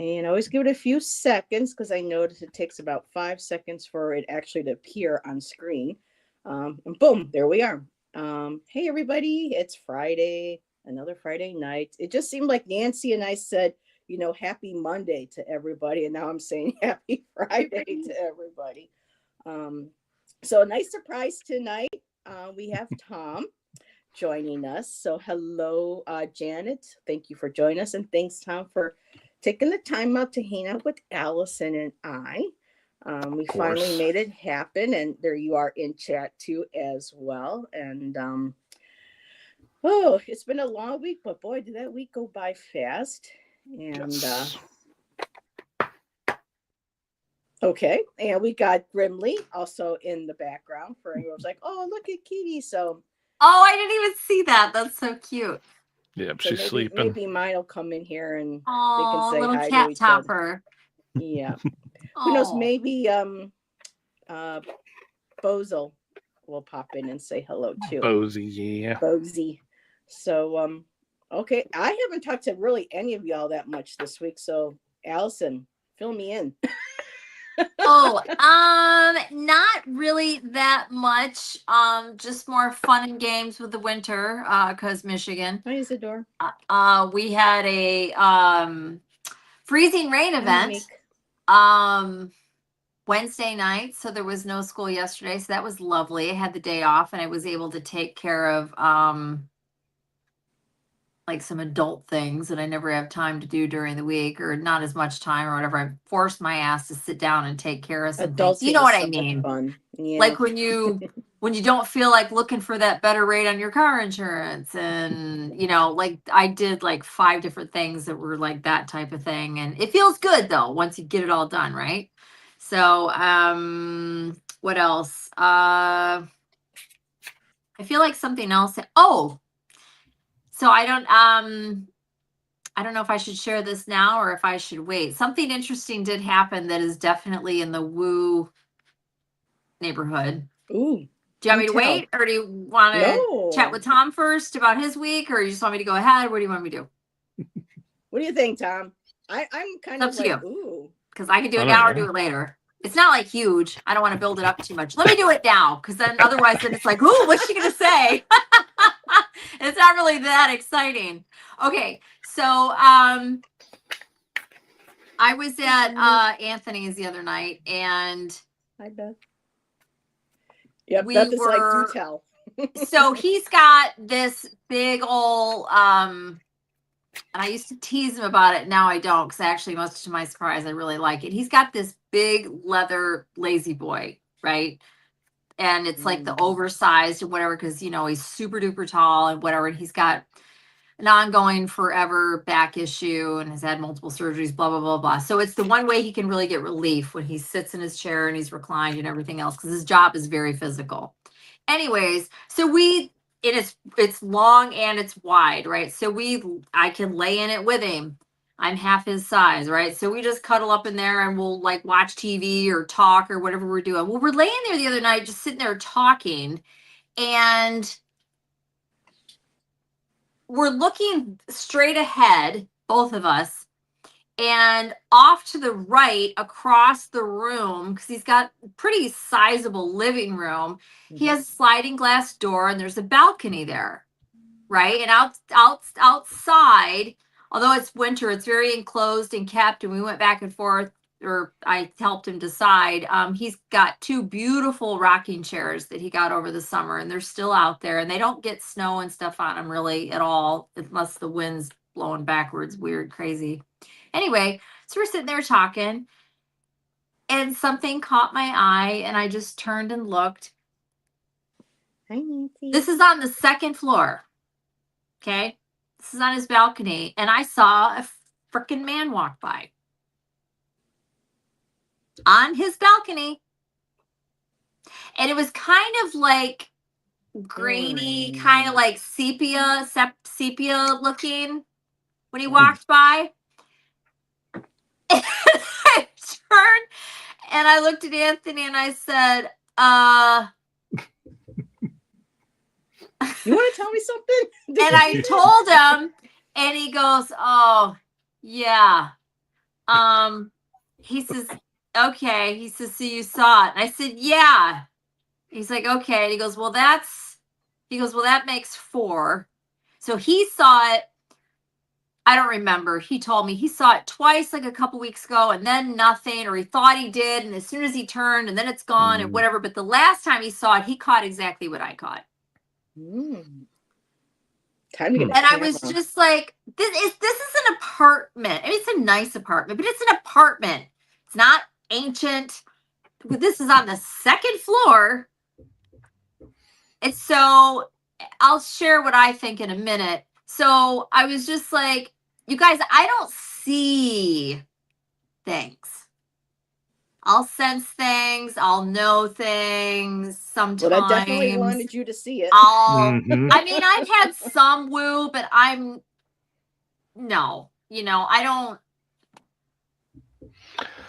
And I always give it a few seconds because I notice it takes about 5 seconds for it actually to appear on screen. And boom, there we are. Hey, everybody, it's Friday, another Friday night. It just seemed like Nancy and I said, happy Monday to everybody. And now I'm saying happy Friday to everybody. Um, so, a nice surprise tonight. We have Tom joining us. So, hello, Janet. Thank you for joining us. And thanks, Tom, for taking the time out to hang out with Allison and I. We finally made it happen. And there you are in chat too, as well. And it's been a long week, but boy, did that week go by fast. And Yes. Okay, and we got Grimly also in the background for anyone who's like, oh, look at Kitty. So, oh, I didn't even see that. That's so cute. Yeah, so she's sleeping. Maybe mine will come in here and Oh, they can say little hi cat to each topper. other. Yeah. Who knows? Maybe Bozel will pop in and say hello too. Bozy, yeah. Bozy. So okay, I haven't talked to really any of y'all that much this week. So Allison, fill me in. Not really that much. Just more fun and games with the winter, because Michigan. Hi, Isadore. We had a freezing rain event Wednesday night, so there was no school yesterday, so that was lovely. I had the day off and I was able to take care of like some adult things that I never have time to do during the week, or not as much time or whatever. I forced my ass to sit down and take care of some adults things. You know what I mean? Fun. Yeah. Like when you don't feel like looking for that better rate on your car insurance, and like I did like 5 different things that were like that type of thing, and it feels good though once you get it all done, right? So what else? I feel like something else. So I don't know if I should share this now or if I should wait. Something interesting did happen that is definitely in the Woo neighborhood. Ooh. Do you want me to wait, or do you want to chat with Tom first about his week, or you just want me to go ahead? What do you want me to do? What do you think, Tom? I'm kind of like, ooh, because I can do it now or do it later. It's not like huge. I don't want to build it up too much. Let me do it now, because then otherwise then it's like, ooh, what's she gonna say? It's not really that exciting. Okay, so I was at Anthony's the other night, and I bet. Yep, Beth is like, do tell. So he's got this big old and I used to tease him about it. Now I don't, because actually, much to my surprise, I really like it. He's got this big leather lazy boy, right? And it's like the oversized and whatever, because he's super duper tall and whatever. And he's got an ongoing forever back issue and has had multiple surgeries, blah, blah, blah, blah. So it's the one way he can really get relief when he sits in his chair and he's reclined and everything else, because his job is very physical. Anyways, so it's long and it's wide, right? So I can lay in it with him. I'm half his size, right? So we just cuddle up in there and we'll like watch TV or talk or whatever we're doing. Well, we're laying there the other night, just sitting there talking, and we're looking straight ahead, both of us, and off to the right across the room, because he's got a pretty sizable living room. He has a sliding glass door and there's a balcony there, right? And outside, although it's winter, it's very enclosed and kept, and we went back and forth, or I helped him decide. He's got 2 beautiful rocking chairs that he got over the summer, and they're still out there, and they don't get snow and stuff on them really at all, unless the wind's blowing backwards, weird, crazy. Anyway, so we're sitting there talking, and something caught my eye, and I just turned and looked. Hi, Nancy. This is on the 2nd floor. Okay. This is on his balcony, and I saw a freaking man walk by on his balcony. And it was kind of like grainy, kind of like sepia looking when he walked by. And I turned and I looked at Anthony and I said, you want to tell me something? And I told him, and he goes, oh, yeah, He says, okay. He says, so you saw it. And I said, yeah. He's like, okay. And he goes, well, that makes 4. So he saw it. I don't remember. He told me he saw it twice, like a couple weeks ago, and then nothing, or he thought he did. And as soon as he turned, and then it's gone and whatever. But the last time he saw it, he caught exactly what I caught. Time to get a and camera. I was just like, this is an apartment. I mean, it's a nice apartment, but it's an apartment. It's not ancient. This is on the 2nd floor. And so I'll share what I think in a minute. So I was just like, you guys, I don't see things. I'll sense things. I'll know things sometimes. Well, I definitely wanted you to see it. I mean, I've had some woo, but no, I don't.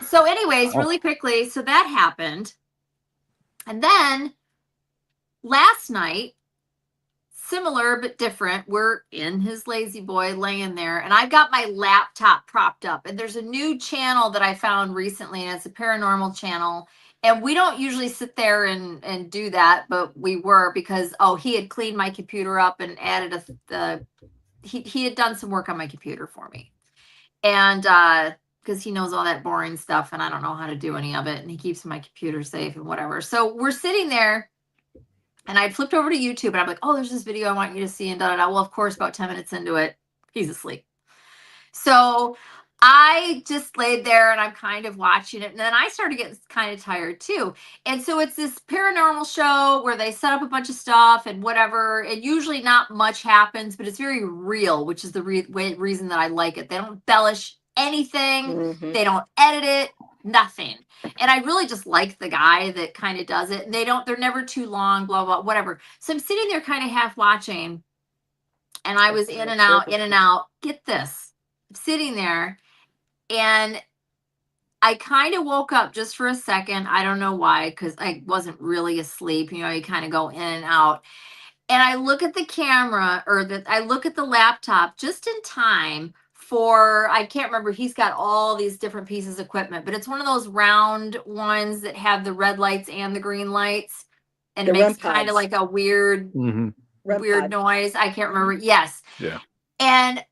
So anyways, really quickly, so that happened. And then last night, similar but different, we're in his lazy boy laying there, and I've got my laptop propped up, and there's a new channel that I found recently, and it's a paranormal channel. And we don't usually sit there and do that, but we were, because he had cleaned my computer up and added he had done some work on my computer for me. And because he knows all that boring stuff and I don't know how to do any of it, and he keeps my computer safe and whatever. So we're sitting there, and I flipped over to YouTube, and I'm like, oh, there's this video I want you to see, and da da da. Well, of course, about 10 minutes into it, he's asleep. So I just laid there, and I'm kind of watching it, and then I started getting kind of tired too. And so it's this paranormal show where they set up a bunch of stuff and whatever, and usually not much happens, but it's very real, which is the reason that I like it. They don't embellish anything. They don't edit it, nothing. And I really just like the guy that kind of does it. And they're never too long, blah, blah, whatever. So I'm sitting there kind of half watching, and I was in and out. Get this, I'm sitting there, and I kind of woke up just for a second. I don't know why, because I wasn't really asleep. You kind of go in and out. And I look at the camera, I look at the laptop just in time for, I can't remember, he's got all these different pieces of equipment, but it's one of those round ones that have the red lights and the green lights, and it makes kind of like a weird noise. I can't remember. Yes. Yeah. And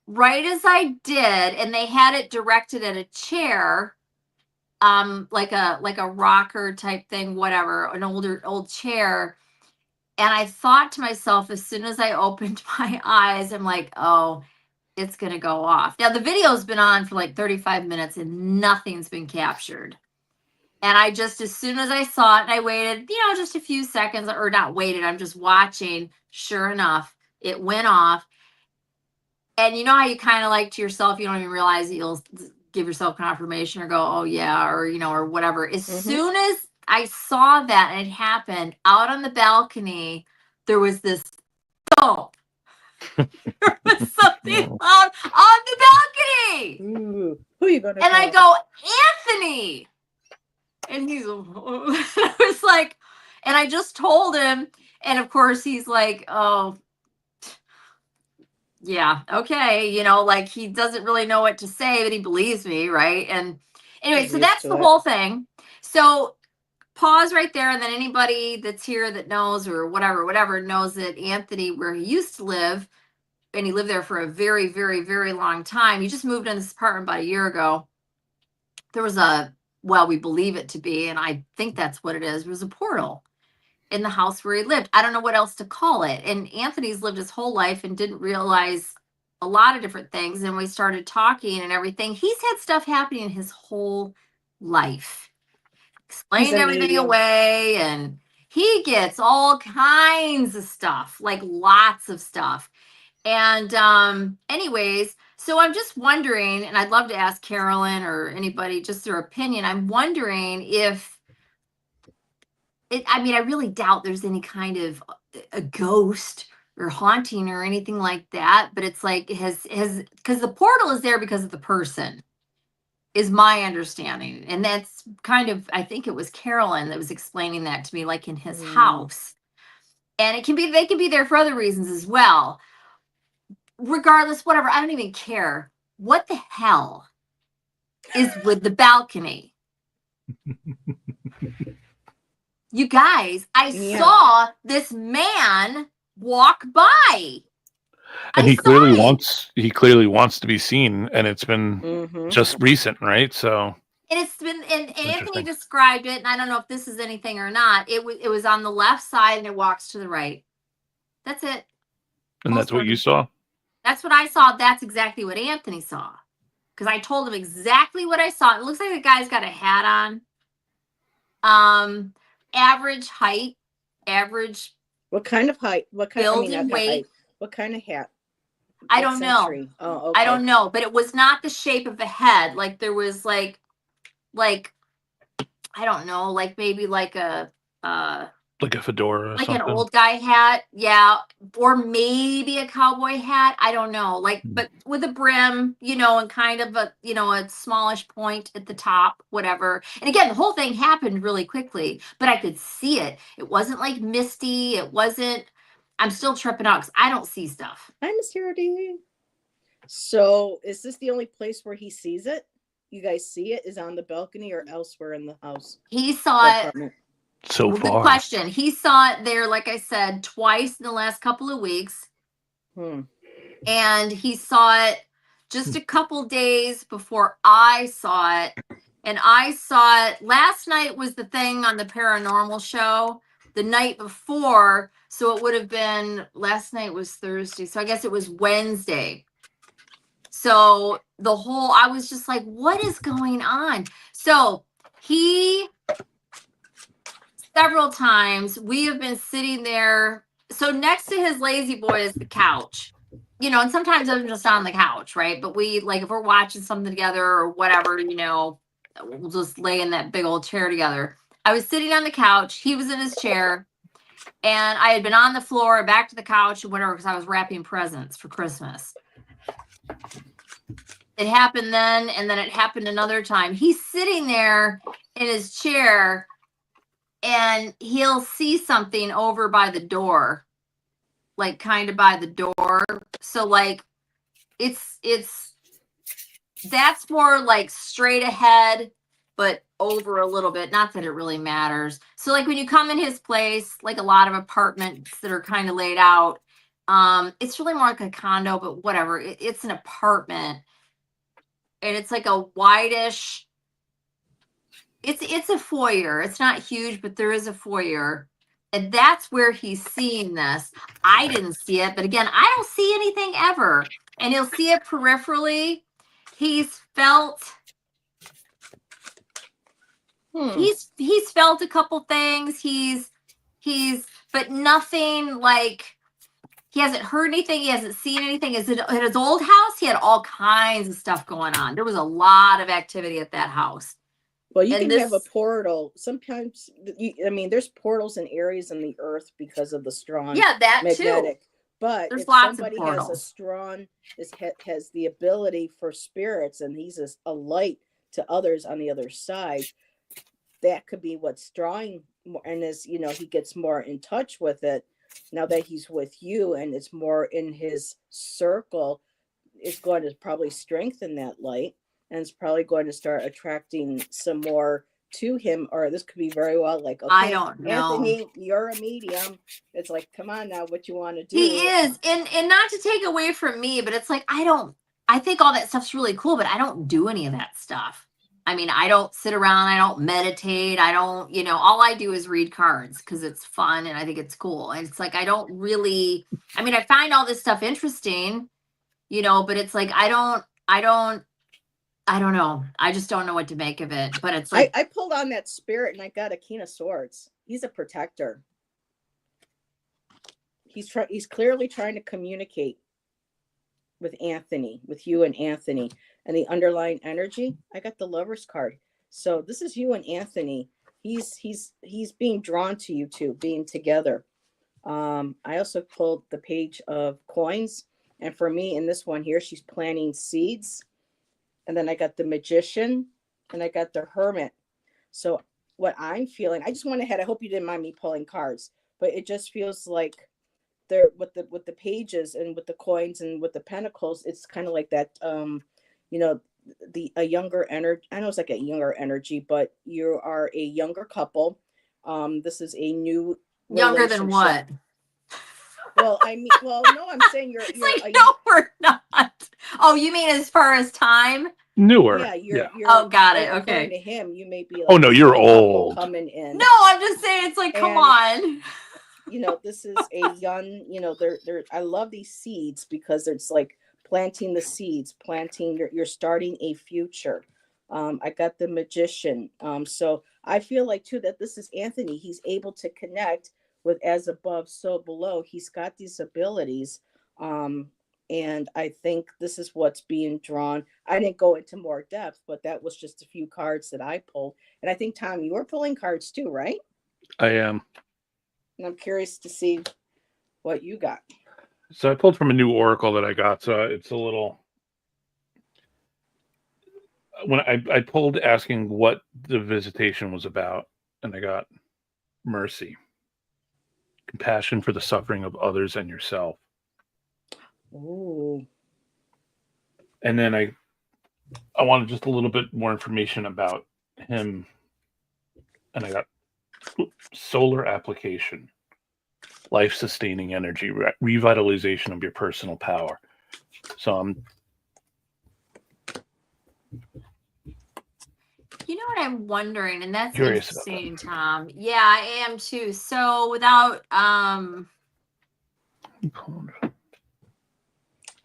right as I did, and they had it directed at a chair, like a rocker type thing, whatever, an old chair. And I thought to myself, as soon as I opened my eyes, I'm like, oh, it's going to go off. Now, the video's been on for like 35 minutes and nothing's been captured. And I just, as soon as I saw it, and I waited, just a few seconds, or not waited, I'm just watching. Sure enough, it went off. And you know how you kind of like to yourself, you don't even realize that you'll give yourself confirmation or go, oh yeah, or, or whatever. As soon as I saw that and it happened out on the balcony, there was this thump. There was something loud on the balcony. Ooh, who are you gonna and call? I go, Anthony. And he's, I was like, and I just told him. And of course he's like, oh, yeah, okay. Like he doesn't really know what to say, but he believes me. Right. And anyway, so that's the whole thing. So pause right there. And then anybody that's here that knows, or whatever, knows that Anthony, where he used to live, and he lived there for a very, very, very long time. He just moved in this apartment about a year ago. There was we believe it to be, and I think that's what it is. There was a portal in the house where he lived. I don't know what else to call it. And Anthony's lived his whole life and didn't realize a lot of different things. And we started talking and everything. He's had stuff happening his whole life. Explained everything away, and he gets all kinds of stuff, like lots of stuff. And anyways, so I'm just wondering, and I'd love to ask Carolyn or anybody just their opinion. I'm wondering if I really doubt there's any kind of a ghost or haunting or anything like that, but it's like because the portal is there because of the person, is my understanding. And that's kind of, I think it was Carolyn that was explaining that to me, like in his house. And they can be there for other reasons as well. Regardless, whatever, I don't even care. What the hell is with the balcony. You guys, I saw this man walk by. And he clearly wants to be seen, and it's been just recent, right? So and it's been, and Anthony described it, and I don't know if this is anything or not. It was on the left side and it walks to the right. That's it. And that's what you saw? That's what I saw. That's exactly what Anthony saw. Because I told him exactly what I saw. It looks like the guy's got a hat on. Average height, average. What kind of height? What kind of weight? Height. What kind of hat? I don't know. Oh, okay. I don't know, but it was not the shape of the head. Like there was like I don't know, like maybe like a like a fedora or like something. An old guy hat, yeah, or maybe a cowboy hat. I don't know, like, but with a brim, and kind of a a smallish point at the top, whatever. And again, the whole thing happened really quickly, but I could see it. It wasn't like misty. It wasn't. I'm still tripping out because I don't see stuff. Hi, Miss Hardy. So, is this the only place where he sees it? You guys see it? Is it on the balcony or elsewhere in the house? He saw it. So far. Good question. He saw it there, like I said, twice in the last couple of weeks. And he saw it just a couple days before I saw it. And I saw it last night was the thing on the paranormal show. The night before, so it would have been, last night was Thursday, so I guess it was Wednesday. So I was just like, what is going on? So several times we have been sitting there. So next to his lazy boy is the couch, and sometimes I'm just on the couch, right? But we, like, if we're watching something together or whatever, we'll just lay in that big old chair together. I was sitting on the couch. He was in his chair. And I had been on the floor, back to the couch, and whatever, because I was wrapping presents for Christmas. It happened then, and then it happened another time. He's sitting there in his chair, and he'll see something over by the door, like kind of by the door. So like, that's more like straight ahead, but over a little bit. Not that it really matters. So like when you come in his place, like a lot of apartments that are kind of laid out, it's really more like a condo, but whatever. It's an apartment, and it's like a whitish. It's a foyer. It's not huge, but there is a foyer, and that's where he's seeing this. I didn't see it, but again, I don't see anything ever, and he'll see it peripherally. He's felt. He's felt a couple things. He's but nothing like, he hasn't heard anything. He hasn't seen anything. Is it at his old house? He had all kinds of stuff going on. There was a lot of activity at that house. Well, you can have a portal. Sometimes, there's portals in areas in the earth because of the strong magnetic. Too. But there's if lots somebody of portals. Has a strong, has the ability for spirits, and he's a light to others on the other side, that could be what's drawing more. And as he gets more in touch with it, now that he's with you and it's more in his circle, it's going to probably strengthen that light, and it's probably going to start attracting some more to him. Or this could be very well like, okay, I don't know, Anthony, you're a medium. It's like, come on now, what you want to do? He is, and not to take away from me, but it's like, I think all that stuff's really cool, but I don't do any of that stuff. I don't sit around, I don't meditate, I don't, all I do is read cards because it's fun and I think it's cool. And it's like, I don't really, I find all this stuff interesting, but it's like, I don't know. I just don't know what to make of it. But it's like, I pulled on that spirit and I got a King of Swords. He's a protector. He's clearly trying to communicate with Anthony, with you and Anthony. And the underlying energy, I got the Lover's card. So this is you and Anthony. He's being drawn to you two, being together. I also pulled the Page of Coins. And for me, in this one here, she's planting seeds. And then I got the Magician, and I got the Hermit. So what I'm feeling, I just went ahead. I hope you didn't mind me pulling cards, but it just feels like they're with the pages and with the coins and with the pentacles. It's kind of like that, a younger energy. I know it's like a younger energy, but you are a younger couple. This is a new Younger than what? Well, I mean, well, no, I'm saying you're like, no, we're not. Oh, you mean as far as time? Newer. Yeah, you're oh, got it. according Okay. to him, you may be like, oh no, you're old coming in. No, I'm just saying it's like, come on. You know, this is a young, you know, they're I love these seeds because it's like planting the seeds, you're starting a future. I got the Magician. So I feel like too that this is Anthony. He's able to connect with as above, so below. He's got these abilities. And I think this is what's being drawn. I didn't go into more depth, but that was just a few cards that I pulled. And I think, Tom, you were pulling cards too, right? I am. And I'm curious to see what you got. So I pulled from a new oracle that I got. So it's a little. When I pulled asking what the visitation was about, and I got mercy, compassion for the suffering of others and yourself. Ooh. And then I wanted just a little bit more information about him, and I got solar application, life sustaining energy, revitalization of your personal power. So I'm. You know what I'm wondering, and that's Curious interesting, Tom. Yeah, I am too. So without I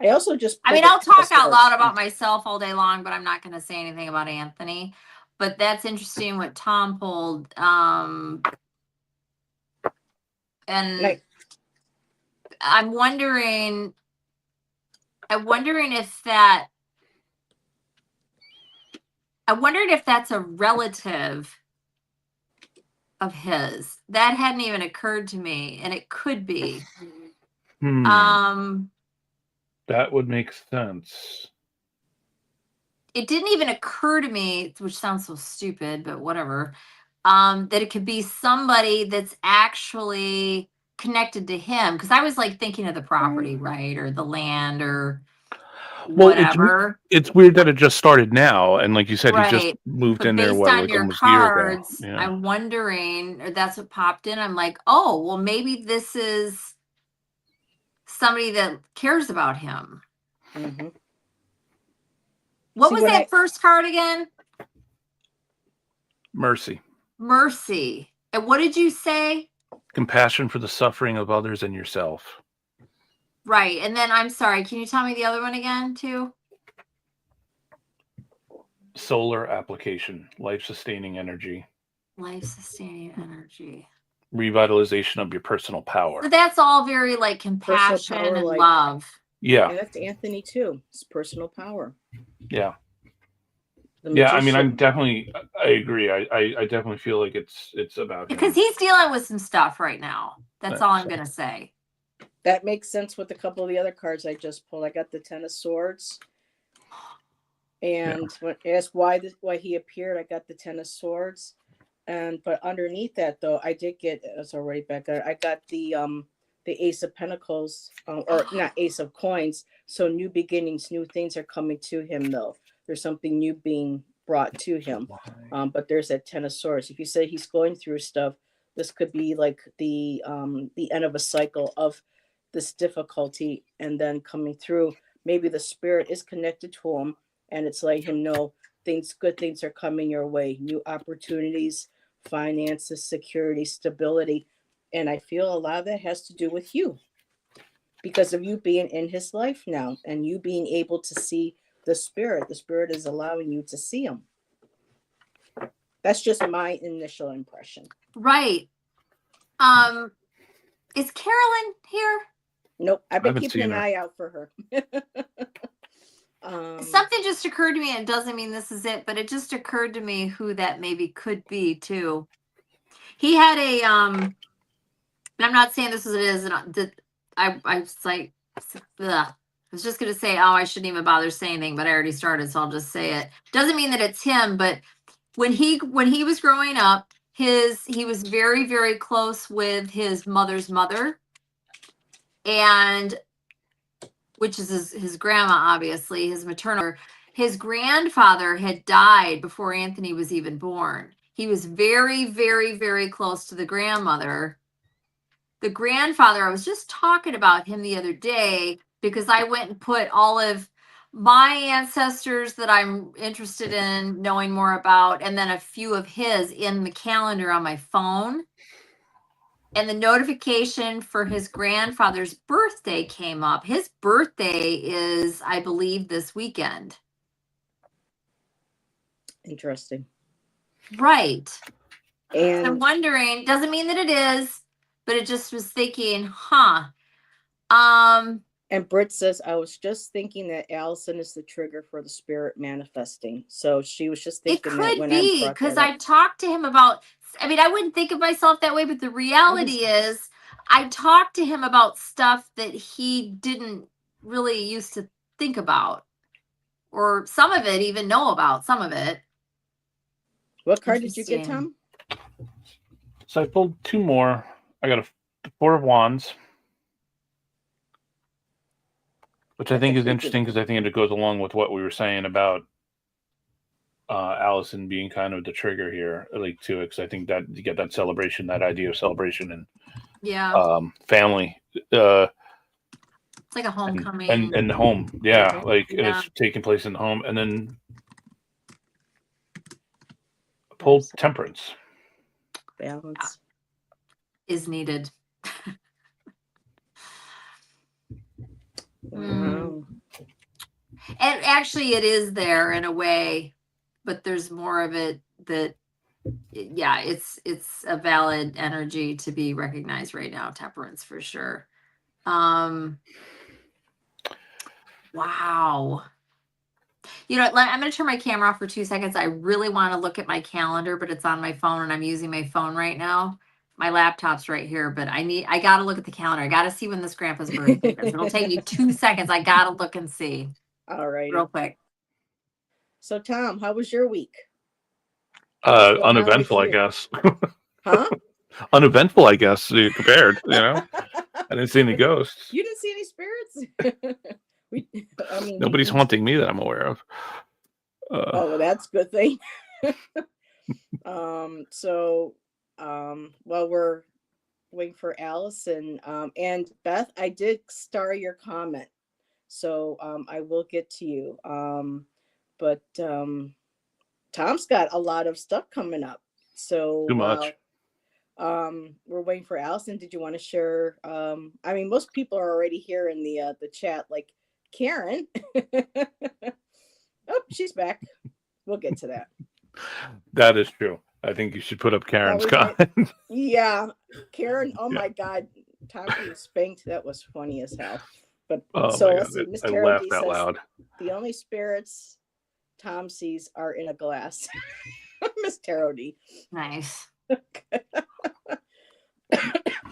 also just I mean, I'll talk out loud about myself all day long, but I'm not going to say anything about Anthony. But that's interesting what Tom pulled. And I'm wondering if that. I wondered if that's a relative of his. That hadn't even occurred to me, and it could be. That would make sense. It didn't even occur to me, which sounds so stupid, but whatever, that it could be somebody that's actually connected to him. Because I was like thinking of the property, right? Or the land or whatever. It's weird that it just started now. And like you said, right. he just moved but in there, what, like almost a year ago. Yeah. I'm wondering, or that's what popped in. I'm like, oh, well, maybe this is somebody that cares about him. Mm-hmm. What was that first card again? Mercy. Mercy. And what did you say? Compassion for the suffering of others and yourself. Right. And then I'm sorry, can you tell me the other one again too? Solar application, life-sustaining energy. Life-sustaining energy. Revitalization of your personal power. So that's all very like compassion and love. Yeah. And that's Anthony too. It's personal power. Yeah. Yeah, I mean, I agree. I definitely feel like it's about because he's dealing with some stuff right now. That's all I'm gonna say. That makes sense with a couple of the other cards I just pulled. I got the Ten of Swords, and when asked why he appeared, I got the Ten of Swords, but underneath that though, I did get it's already back. I got the Ace of Pentacles, or not Ace of Coins. So new beginnings, new things are coming to him though. There's something new being brought to him. But there's that Ten of Swords. If you say he's going through stuff, this could be like the end of a cycle of this difficulty and then coming through. Maybe the spirit is connected to him and it's letting him know good things are coming your way. New opportunities, finances, security, stability. And I feel a lot of that has to do with you because of you being in his life now and you being able to see the spirit is allowing you to see him. That's just my initial impression. Right. Is Carolyn here? Nope. I've been keeping an eye out for her. Something just occurred to me, and it doesn't mean this is it, but it just occurred to me who that maybe could be too. He had a and I'm not saying this is it is, and I was like, ugh. I was just going to say, oh, I shouldn't even bother saying anything, but I already started, so I'll just say it. Doesn't mean that it's him, but when he was growing up, he was very, very close with his mother's mother, and which is his grandma, obviously, his maternal. his grandfather had died before Anthony was even born. He was very, very, very close to the grandmother. The grandfather, I was just talking about him the other day because I went and put all of my ancestors that I'm interested in knowing more about, and then a few of his in the calendar on my phone. And the notification for his grandfather's birthday came up. His birthday is, I believe, this weekend. Interesting. Right. And I'm wondering, doesn't mean that it is, but it just was thinking, and Britt says, I was just thinking that Allyson is the trigger for the spirit manifesting. So she was just it thinking that could when be I because I talked to him about, I mean, I wouldn't think of myself that way, but the reality is I talked to him about stuff that he didn't really used to think about, or some of it even know about, some of it. What card did you get, Tom? So I pulled two more. I got the Four of Wands, which I think is interesting because I think it goes along with what we were saying about Allyson being kind of the trigger here, like to it. Because I think that you get that celebration, that idea of celebration and family. It's like a homecoming and the home, like and it's taking place in the home, and then pulled Temperance. Balance is needed. Wow. And actually it is there in a way, but there's more of it that it's a valid energy to be recognized right now. Temperance for sure. Wow. You know, I'm going to turn my camera off for 2 seconds. I really want to look at my calendar, but it's on my phone and I'm using my phone right now. My laptop's right here, but I got to look at the calendar. I got to see when this grandpa's birthday is. It'll take me 2 seconds. I got to look and see. All right. Real quick. So, Tom, how was your week? Uneventful, I guess. Huh? Uneventful, I guess, compared, I didn't see any ghosts. You didn't see any spirits? Nobody's haunting me that I'm aware of. Well, that's a good thing. While we're waiting for Allyson, and Beth, I did star your comment, so I will get to you. But Tom's got a lot of stuff coming up, so too much. We're waiting for Allyson. Did you want to share? Most people are already here in the chat, like Karen. Oh, she's back. We'll get to that. That is true. I think you should put up Karen's comment. Yeah, Karen. Oh my God, Tom being spanked. That was funny as hell. But let's see. Miss Carol laughed out loud. The only spirits Tom sees are in a glass. Miss Tarot D. Nice.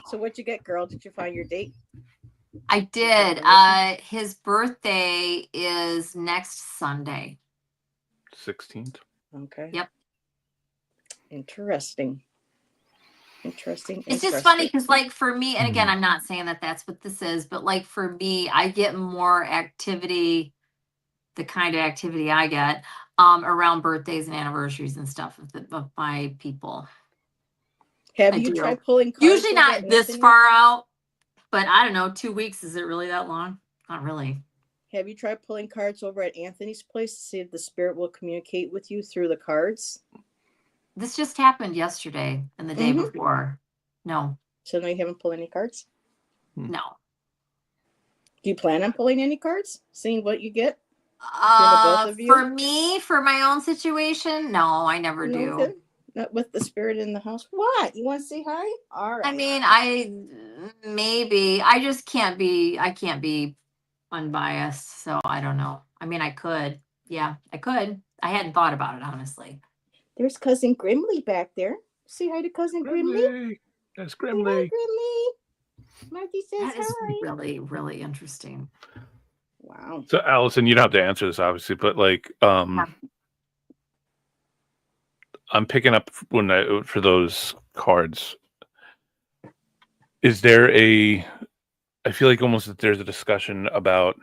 So what'd you get, girl? Did you find your date? I did. His birthday is next Sunday. 16th. Okay. Yep. Interesting. It's just funny because, like, for me, and again, I'm not saying that that's what this is, but like for me, I get more activity, the kind of activity I get around birthdays and anniversaries and stuff of my people. Have you tried pulling cards? Usually not this far out, but I don't know, 2 weeks. Is it really that long? Not really. Have you tried pulling cards over at Anthony's place to see if the spirit will communicate with you through the cards? This just happened yesterday and the day before. No. So now you haven't pulled any cards? No. Do you plan on pulling any cards? Seeing what you get? For me, for my own situation, no, I never do. Not with the spirit in the house. What? You want to say hi? All right. I mean, I just can't be unbiased. So I don't know. I mean, I could. Yeah, I could. I hadn't thought about it, honestly. There's Cousin Grimly back there. Say hi to Cousin Grimly. That's Grimly. Hi, Grimly. Marty says that is hi. Really, really interesting. Wow. So, Allyson, you don't have to answer this, obviously, but like, I'm picking up for those cards. Is there I feel like almost that there's a discussion about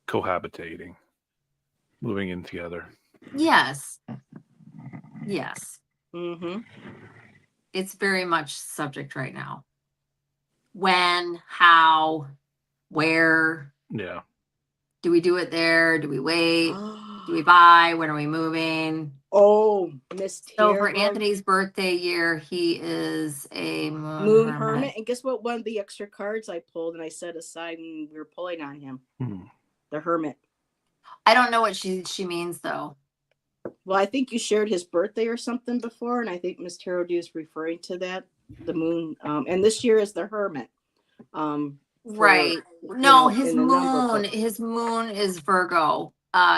cohabitating. moving in together. Yes. Yes. Mm-hmm. It's very much subject right now. When, how, where, Yeah. do we do it there? Do we wait? Do we buy? When are we moving? Oh, Miss So for Tara. Anthony's birthday year, he is a Moon Hermit. And guess what? One of the extra cards I pulled and I set aside and we were pulling on him. The Hermit. I don't know what she means though. Well, I think you shared his birthday or something before, and I think Miss Tarot D is referring to that. The moon. And this year is the Hermit. Right. No, his moon is Virgo.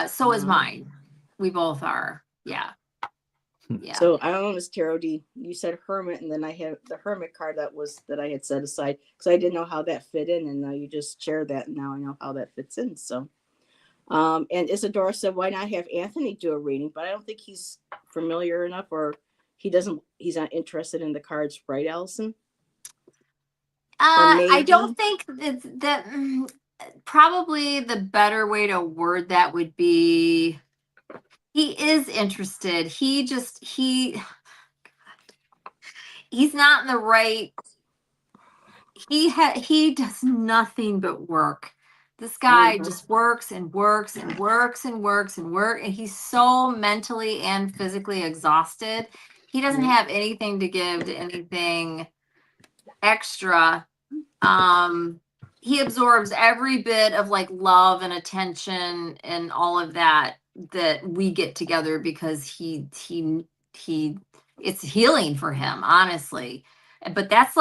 So is mine. We both are. Yeah. Yeah. So I don't know, Miss Tarot D, you said Hermit, and then I had the Hermit card that I had set aside because I didn't know how that fit in, and now you just shared that, and now I know how that fits in. So, and Isadora said, why not have Anthony do a reading? But I don't think he's familiar enough, or he's not interested in the cards, right, Allyson? I don't think that probably the better way to word that would be he is interested. He's not in the right. He does nothing but work. This guy just works and works and works and works and and he's so mentally and physically exhausted. He doesn't have anything to give to anything extra. He absorbs every bit of like love and attention and all of that we get together because he it's healing for him, honestly. But that's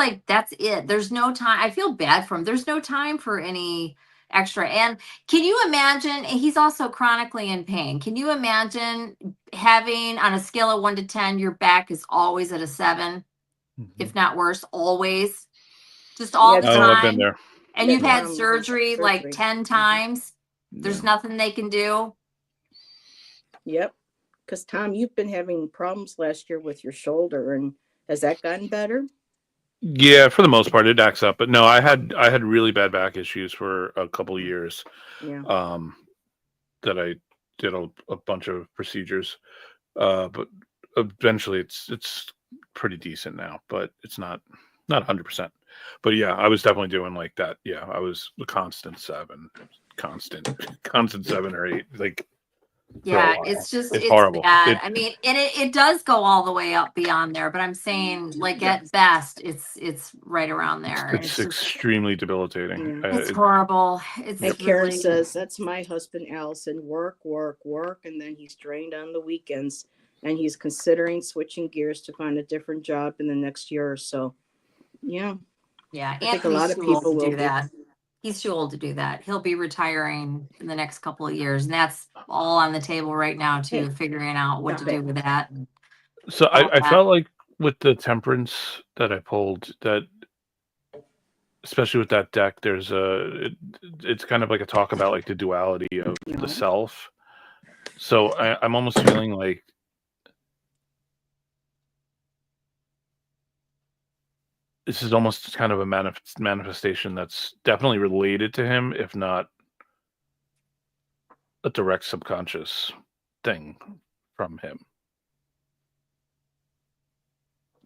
it. There's no time. I feel bad for him. There's no time for any extra. And can you imagine, he's also chronically in pain. Can you imagine having on a scale of 1 to 10, your back is always at a 7, if not worse, always, just all the time. I've been there. And you've had surgery like 10 times. There's nothing they can do. Yep. Because Tom, you've been having problems last year with your shoulder, and has that gotten better? Yeah, for the most part, it acts up. But no, I had really bad back issues for a couple of years. Yeah. That I did a bunch of procedures, but eventually it's pretty decent now. But it's not 100%. But yeah, I was definitely doing like that. Yeah, I was a constant 7 or 8. Like, yeah, it's horrible. bad. I mean, and it does go all the way up beyond there, but I'm saying like at best it's right around there. It's extremely debilitating. It's horrible. And Karen says, that's my husband, Allyson. Work, and then he's drained on the weekends, and he's considering switching gears to find a different job in the next year or so. Yeah. Yeah, I think a lot of people will do that. He's too old to do that. He'll be retiring in the next couple of years, and that's all on the table right now too, figuring out what to do with that. So I felt like with the temperance that I pulled, that especially with that deck, there's it's kind of like a talk about like the duality of the self. So I'm almost feeling like this is almost kind of a manifestation that's definitely related to him, if not a direct subconscious thing from him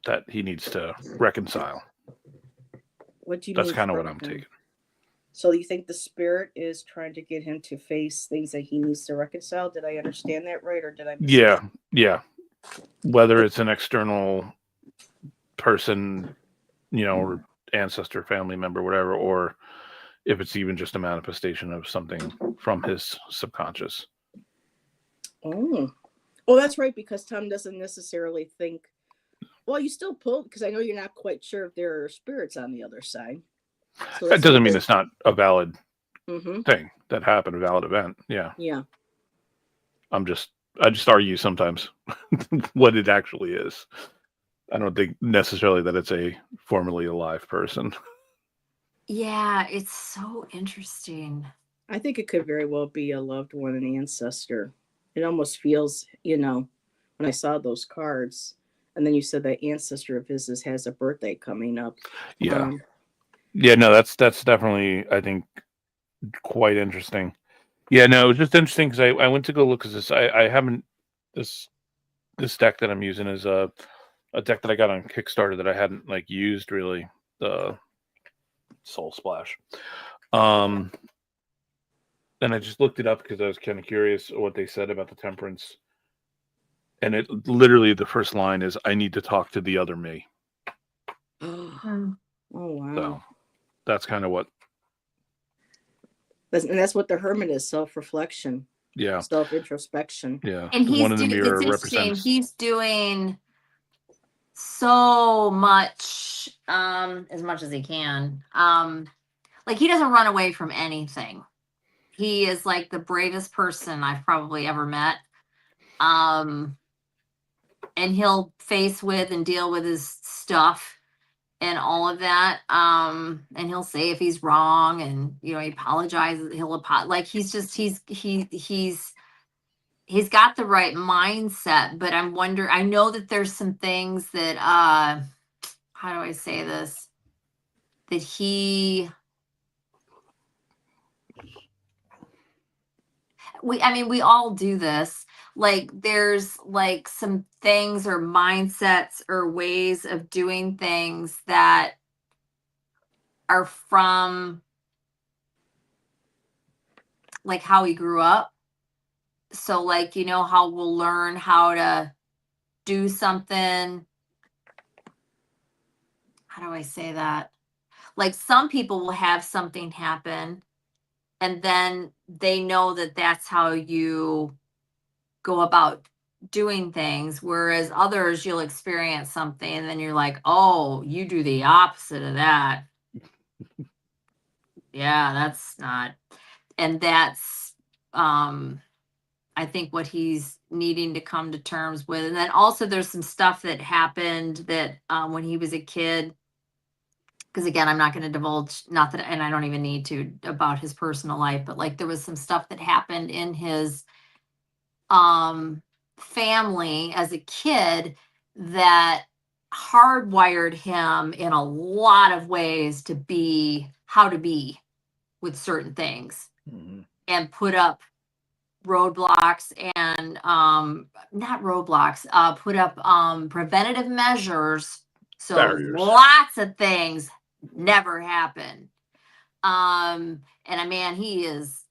that he needs to reconcile. What do you That's mean kind of what I'm taking. So you think the spirit is trying to get him to face things that he needs to reconcile? Did I understand that right, or did I? Yeah. Whether it's an external person, or ancestor, family member, whatever, or if it's even just a manifestation of something from his subconscious. Oh, that's right, because Tom doesn't necessarily think. Well, you still pull, because I know you're not quite sure if there are spirits on the other side. So that doesn't mean it's not a valid thing that happened, a valid event. Yeah. Yeah. I just argue sometimes what it actually is. I don't think necessarily that it's a formerly alive person. Yeah, it's so interesting. I think it could very well be a loved one, an ancestor. It almost feels, when I saw those cards, and then you said that ancestor of his has a birthday coming up. Yeah. No, that's definitely, I think, quite interesting. Yeah, no, it was just interesting because I went to go look at this. I haven't this deck that I'm using is a deck that I got on Kickstarter that I hadn't like used really, the Soul Splash. And I just looked it up because I was kind of curious what they said about the Temperance. And it literally the first line is, "I need to talk to the other me." Oh wow. So that's kind of what. That's what the Hermit is: self-reflection, Yeah, self-introspection. yeah. And The one he's in the doing, mirror it's interesting, represents. he's doing so much, as much as he can. Like he doesn't run away from anything. He is like the bravest person I've probably ever met. And he'll face with and deal with his stuff and all of that. And he'll say if he's wrong, and he apologizes. Like he's got the right mindset. But I know that there's some things that how do I say this? That we all do this. Like there's like some things or mindsets or ways of doing things that are from like how we grew up. So like how we'll learn how to do something. How do I say that? Like some people will have something happen and then they know that that's how you go about doing things, whereas others you'll experience something and then you're like, oh, you do the opposite of that. Yeah, that's not. And that's I think what he's needing to come to terms with. And then also there's some stuff that happened that when he was a kid, because again, I'm not going to divulge, not that, and I don't even need to, about his personal life, but like there was some stuff that happened in his family as a kid that hardwired him in a lot of ways to be how to be with certain things, and put up roadblocks and not roadblocks, put up preventative measures so Barriers. lots of things never happen. And man, he is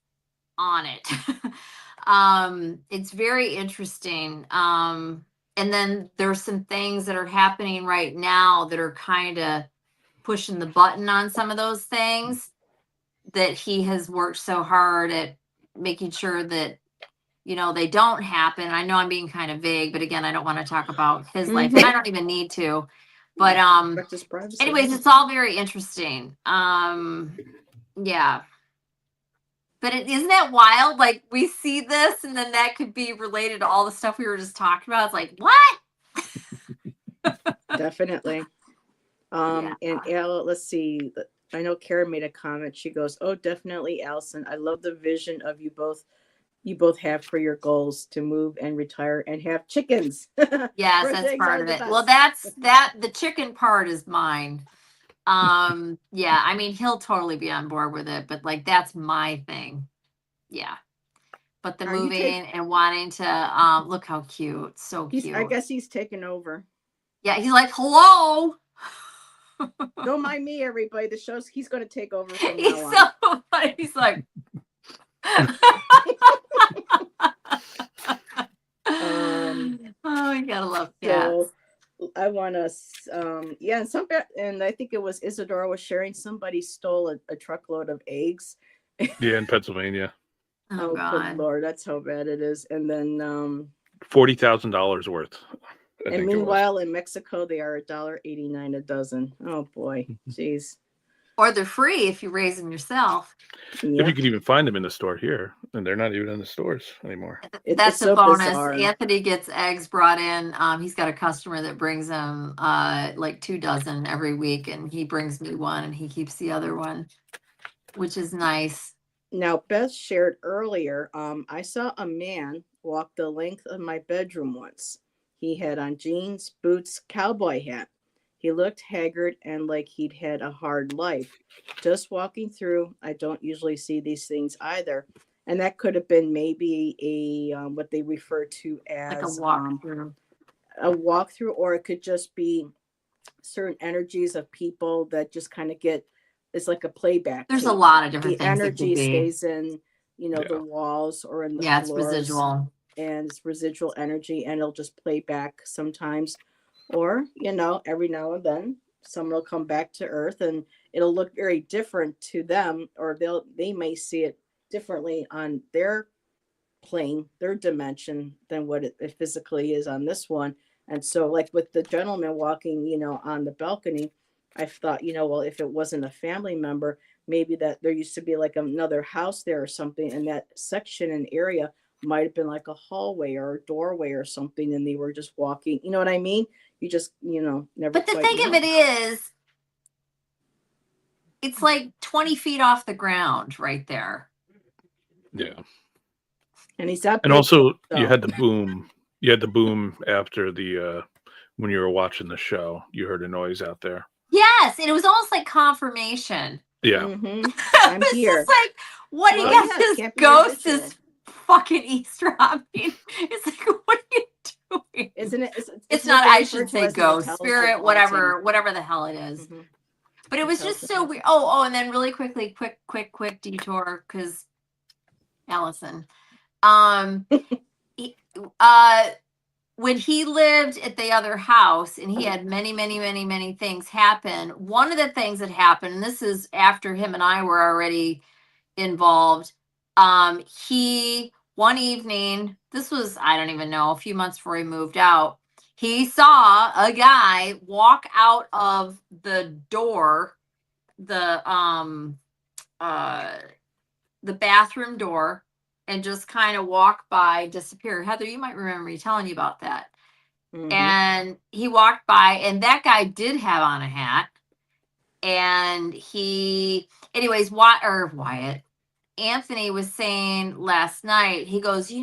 on it. It's very interesting. And then there's some things that are happening right now that are kind of pushing the button on some of those things that he has worked so hard at making sure that they don't happen. I know I'm being kind of vague, but again, I don't want to talk about his life, and I don't even need to. But anyways, it's all very interesting. Yeah. But isn't that wild? Like we see this, and then that could be related to all the stuff we were just talking about. It's like, what? Definitely. Yeah. And let's see. I know Karen made a comment. She goes, "Oh, definitely, Allyson. I love the vision of you both have for your goals to move and retire and have chickens." Yes, Birthday that's eggs part are of the it. best. Well, the chicken part is mine. Yeah, I mean, he'll totally be on board with it, but like that's my thing. Yeah. But the Are you moving and wanting to look how cute. So I cute. guess he's taken over. Yeah, he's like, hello. Don't mind me, everybody. The show's he's going to take over from He's now on. so funny. He's like, oh, you gotta love cats. So I want to, yeah, and I think it was Isadora was sharing. Somebody stole a truckload of eggs. Yeah, in Pennsylvania. Oh, Good God. Lord, that's how bad it is. And then $40,000 worth. And meanwhile, in Mexico, they are $1.89 a dozen. Oh boy, jeez. Or they're free if you raise them yourself. Yep. If you could even find them in the store here, and they're not even in the stores anymore. That's a bonus. Bizarre. Anthony gets eggs brought in. He's got a customer that brings him like 2 dozen every week, and he brings me one, and he keeps the other one, which is nice. Now, Beth shared earlier, I saw a man walk the length of my bedroom once. He had on jeans, boots, cowboy hat. He looked haggard and like he'd had a hard life. Just walking through, I don't usually see these things either. And that could have been maybe a what they refer to Like a as walkthrough. a walkthrough, or it could just be certain energies of people that just kind of get, it's like a playback There's a tape. lot of different The things it could energy be. stays in, the Yeah. walls or in the Yeah, it's floors, residual. and it's residual energy, and it'll just play back sometimes. Or, every now and then someone will come back to Earth and it'll look very different to them, or they may see it differently on their plane, their dimension, than what it physically is on this one. And so, like with the gentleman walking, on the balcony, I thought, well, if it wasn't a family member, maybe that there used to be like another house there or something, and that section and area might have been like a hallway or a doorway or something, and they were just walking. You know what I mean? You just, never. But the quite thing know. of it is, it's like 20 feet off the ground right there. Yeah. And he's up. And also, so. you had the boom. You had the boom after the when you were watching the show. You heard a noise out there. Yes, and it was almost like confirmation. Yeah. Mm-hmm. I'm It's here. just like, what do you Well, got? yeah, it This can't be ghost original. is fucking eavesdropping. It's like, what are you doing? Isn't it? It's what not. they I refer should to say as an ghost, intelligent spirit, haunting. whatever the hell it is. Mhm. But it was just so Intelligent weird. Oh, and then really quickly, quick detour, because Allyson, he, when he lived at the other house and he had many things happen, one of the things that happened, and this is after him and I were already involved, he one evening, this was, I don't even know, a few months before he moved out, he saw a guy walk out of the door, the bathroom door, and just kind of walk by, disappear. Heather, you might remember me telling you about that. Mhm. And he walked by, and that guy did have on a hat. And anyways, Wyatt, Anthony was saying last night, he goes, it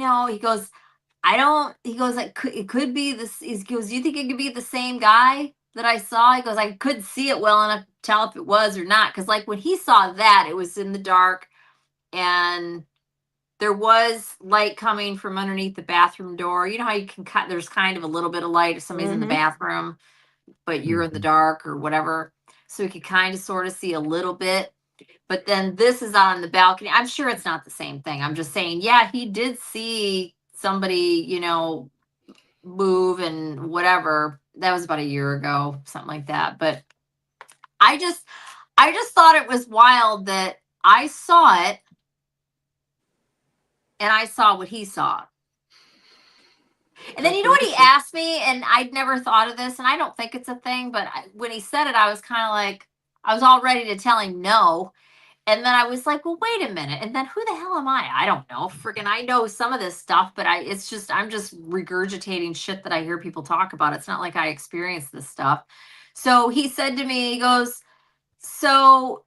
could be this. He goes, you think it could be the same guy that I saw? He goes, I couldn't see it well enough to tell if it was or not. Because like when he saw that, it was in the dark, and there was light coming from underneath the bathroom door. You know how you can cut, there's kind of a little bit of light if somebody's in the bathroom, but you're in the dark or whatever. So you could kind of sort of see a little bit. But then this is on the balcony. I'm sure it's not the same thing. I'm just saying, yeah, he did see somebody, move and whatever. That was about a year ago, something like that. But I just thought it was wild that I saw it and I saw what he saw. And then, you know what he asked me, and I'd never thought of this, and I don't think it's a thing, but when he said it, I was kind of like, I was all ready to tell him no. And then I was like, well, wait a minute. And then who the hell am I? I don't know. Friggin' I know some of this stuff, but I'm just regurgitating shit that I hear people talk about. It's not like I experienced this stuff. So he said to me, he goes, so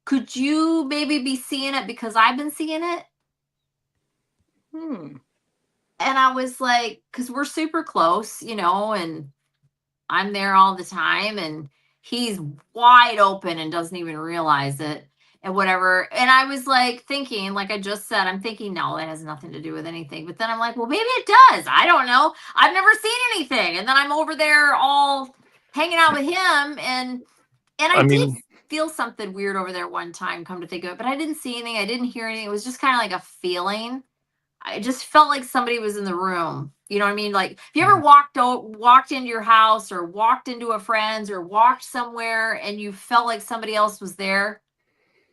could you maybe be seeing it because I've been seeing it? And I was like, because we're super close, and I'm there all the time, and he's wide open and doesn't even realize it and whatever. And I was like thinking, like I just said, I'm thinking, no, that has nothing to do with anything. But then I'm like, well, maybe it does. I don't know. I've never seen anything. And then I'm over there all hanging out with him, and I did feel something weird over there one time, come to think of it, but I didn't see anything. I didn't hear anything. It was just kind of like a feeling. I just felt like somebody was in the room. You know what I mean? Like, if you ever walked into your house or walked into a friend's or walked somewhere and you felt like somebody else was there,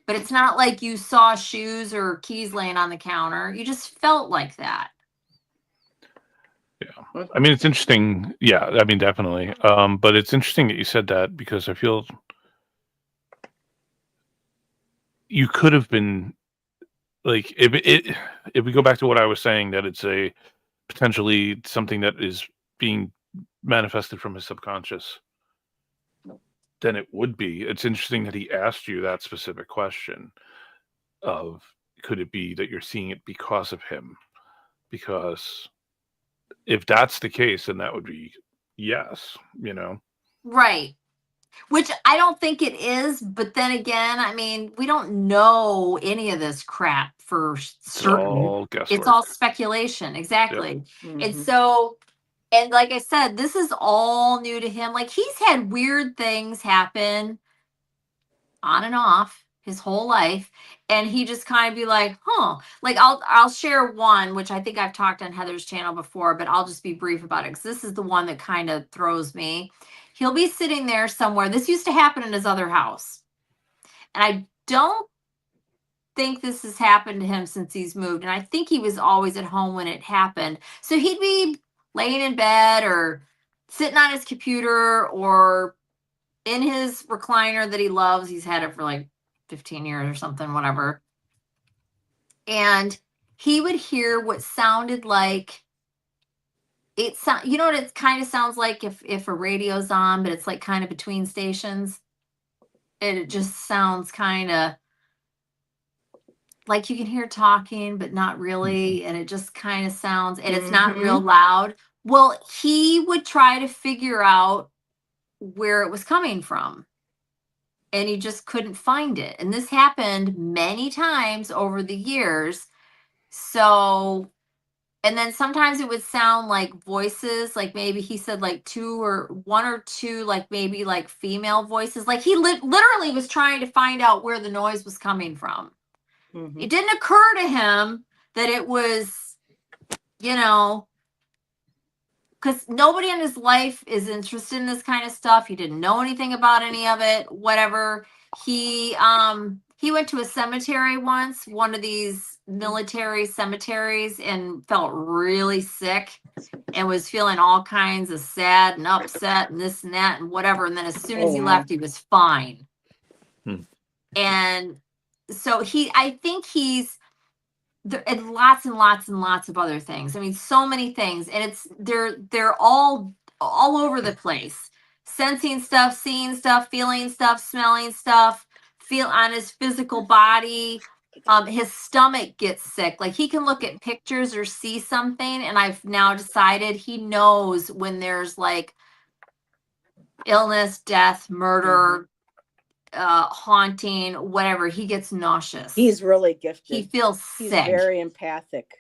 but it's not like you saw shoes or keys laying on the counter. You just felt like that. Yeah. I mean, it's interesting. Yeah, I mean, definitely. But it's interesting that you said that, because I feel you could have been, like, if we go back to what I was saying, that it's a potentially something that is being manifested from his subconscious, then it would be. It's interesting that he asked you that specific question of, could it be that you're seeing it because of him? Because if that's the case, then that would be yes, Right. Which I don't think it is, but then again, I mean, we don't know any of this crap for certain. All guesswork. It's all speculation, exactly. Mhm. And so, and like I said, this is all new to him. Like he's had weird things happen on and off his whole life, and he just kind of be like, huh. Like I'll share one, which I think I've talked on Heather's channel before, but I'll just be brief about it because this is the one that kind of throws me. He'll be sitting there somewhere. This used to happen in his other house, and I don't think this has happened to him since he's moved, and I think he was always at home when it happened. So he'd be laying in bed or sitting on his computer or in his recliner that he loves. He's had it for like 15 years or something, whatever. And he would hear what sounded like you know what it kind of sounds like if a radio's on, but it's like kind of between stations. And it just sounds kind of like you can hear talking, but not really. And it just kind of sounds, and it's not real loud. Well, he would try to figure out where it was coming from, and he just couldn't find it. And this happened many times over the years. So, and then sometimes it would sound like voices, like maybe he said like two or one or two, like maybe like female voices. Like he literally was trying to find out where the noise was coming from. It didn't occur to him that it was, you know, because nobody in his life is interested in this kind of stuff. He didn't know anything about any of it, whatever. He went to a cemetery once, one of these military cemeteries, and felt really sick and was feeling all kinds of sad and upset and this and that and whatever. And then as soon as he left, he was fine. And so I think he's there, and lots and lots and lots of other things. I mean, so many things, and they're all over the place. Sensing stuff, seeing stuff, feeling stuff, smelling stuff, feel on his physical body. His stomach gets sick. Like he can look at pictures or see something, and I've now decided he knows when there's like illness, death, murder, haunting, whatever. He gets nauseous. He's really gifted. He feels He's sick. very empathic.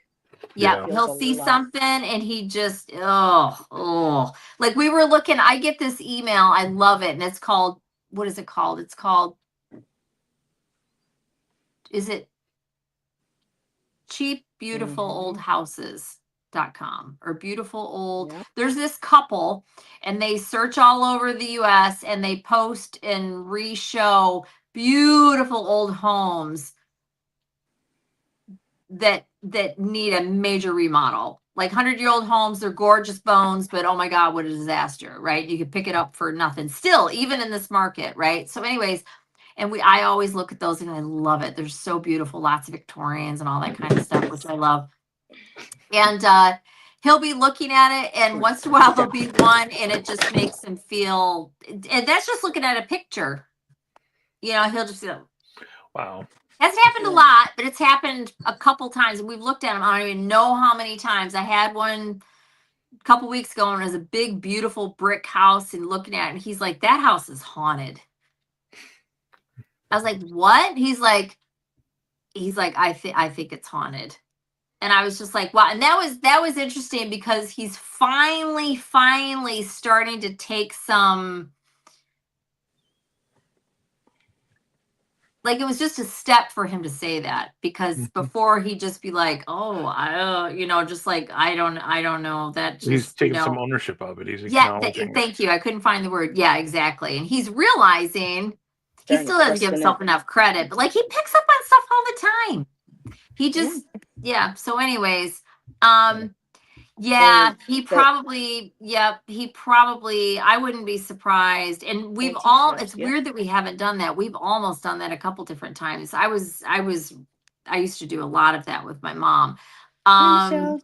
Yeah, he'll see something and he just like we were looking. I get this email. I love it, and it's called, what is it called? It's called, is it Cheap Beautiful Old Houses.com or beautiful old. There's this couple, and they search all over the US, and they post and re-show beautiful old homes that need a major remodel. Like 100-year-old homes, they're gorgeous bones, but oh my God, what a disaster, right? You could pick it up for nothing still, even in this market, right? So anyways, and I always look at those and I love it. They're so beautiful, lots of Victorians and all that kind of stuff, which I love. And he'll be looking at it, and once in a while there'll be one, and it just makes him feel, and that's just looking at a picture. You know, he'll just feel, wow. Hasn't happened a lot, but it's happened a couple times, and we've looked at them. I don't even know how many times. I had one a couple weeks ago, and it was a big, beautiful brick house, and looking at it, and he's like, that house is haunted. I was like, what? He's like, I think it's haunted. And I was just like, wow. And that was interesting because he's finally starting to take some, like, it was just a step for him to say that, because before he'd just be like, oh, just like, I don't know. That just, he's taking some ownership of it. He's acknowledging. Thank you. I couldn't find the word. Yeah, exactly. And he's realizing he still doesn't give himself enough credit, but like he picks up on stuff all the time. He just, So anyways, he probably, I wouldn't be surprised. And it's weird that we haven't done that. We've almost done that a couple different times. I used to do a lot of that with my mom. But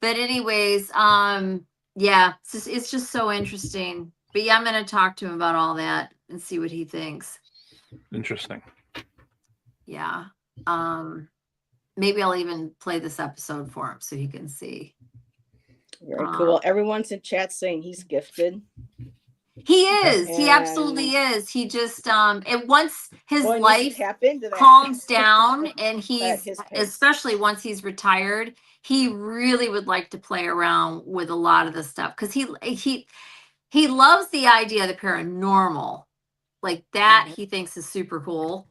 anyways, it's just so interesting. But yeah, I'm going to talk to him about all that and see what he thinks. Interesting. Yeah. Maybe I'll even play this episode for him so he can see. Very cool. Everyone's in chat saying he's gifted. He is. He absolutely And is. He just and once his boy needs to life tap into that calms down and at he's, his pace. especially once he's retired, he really would like to play around with a lot of the stuff because he loves the idea of the paranormal. Like that Mhm. he thinks is super cool.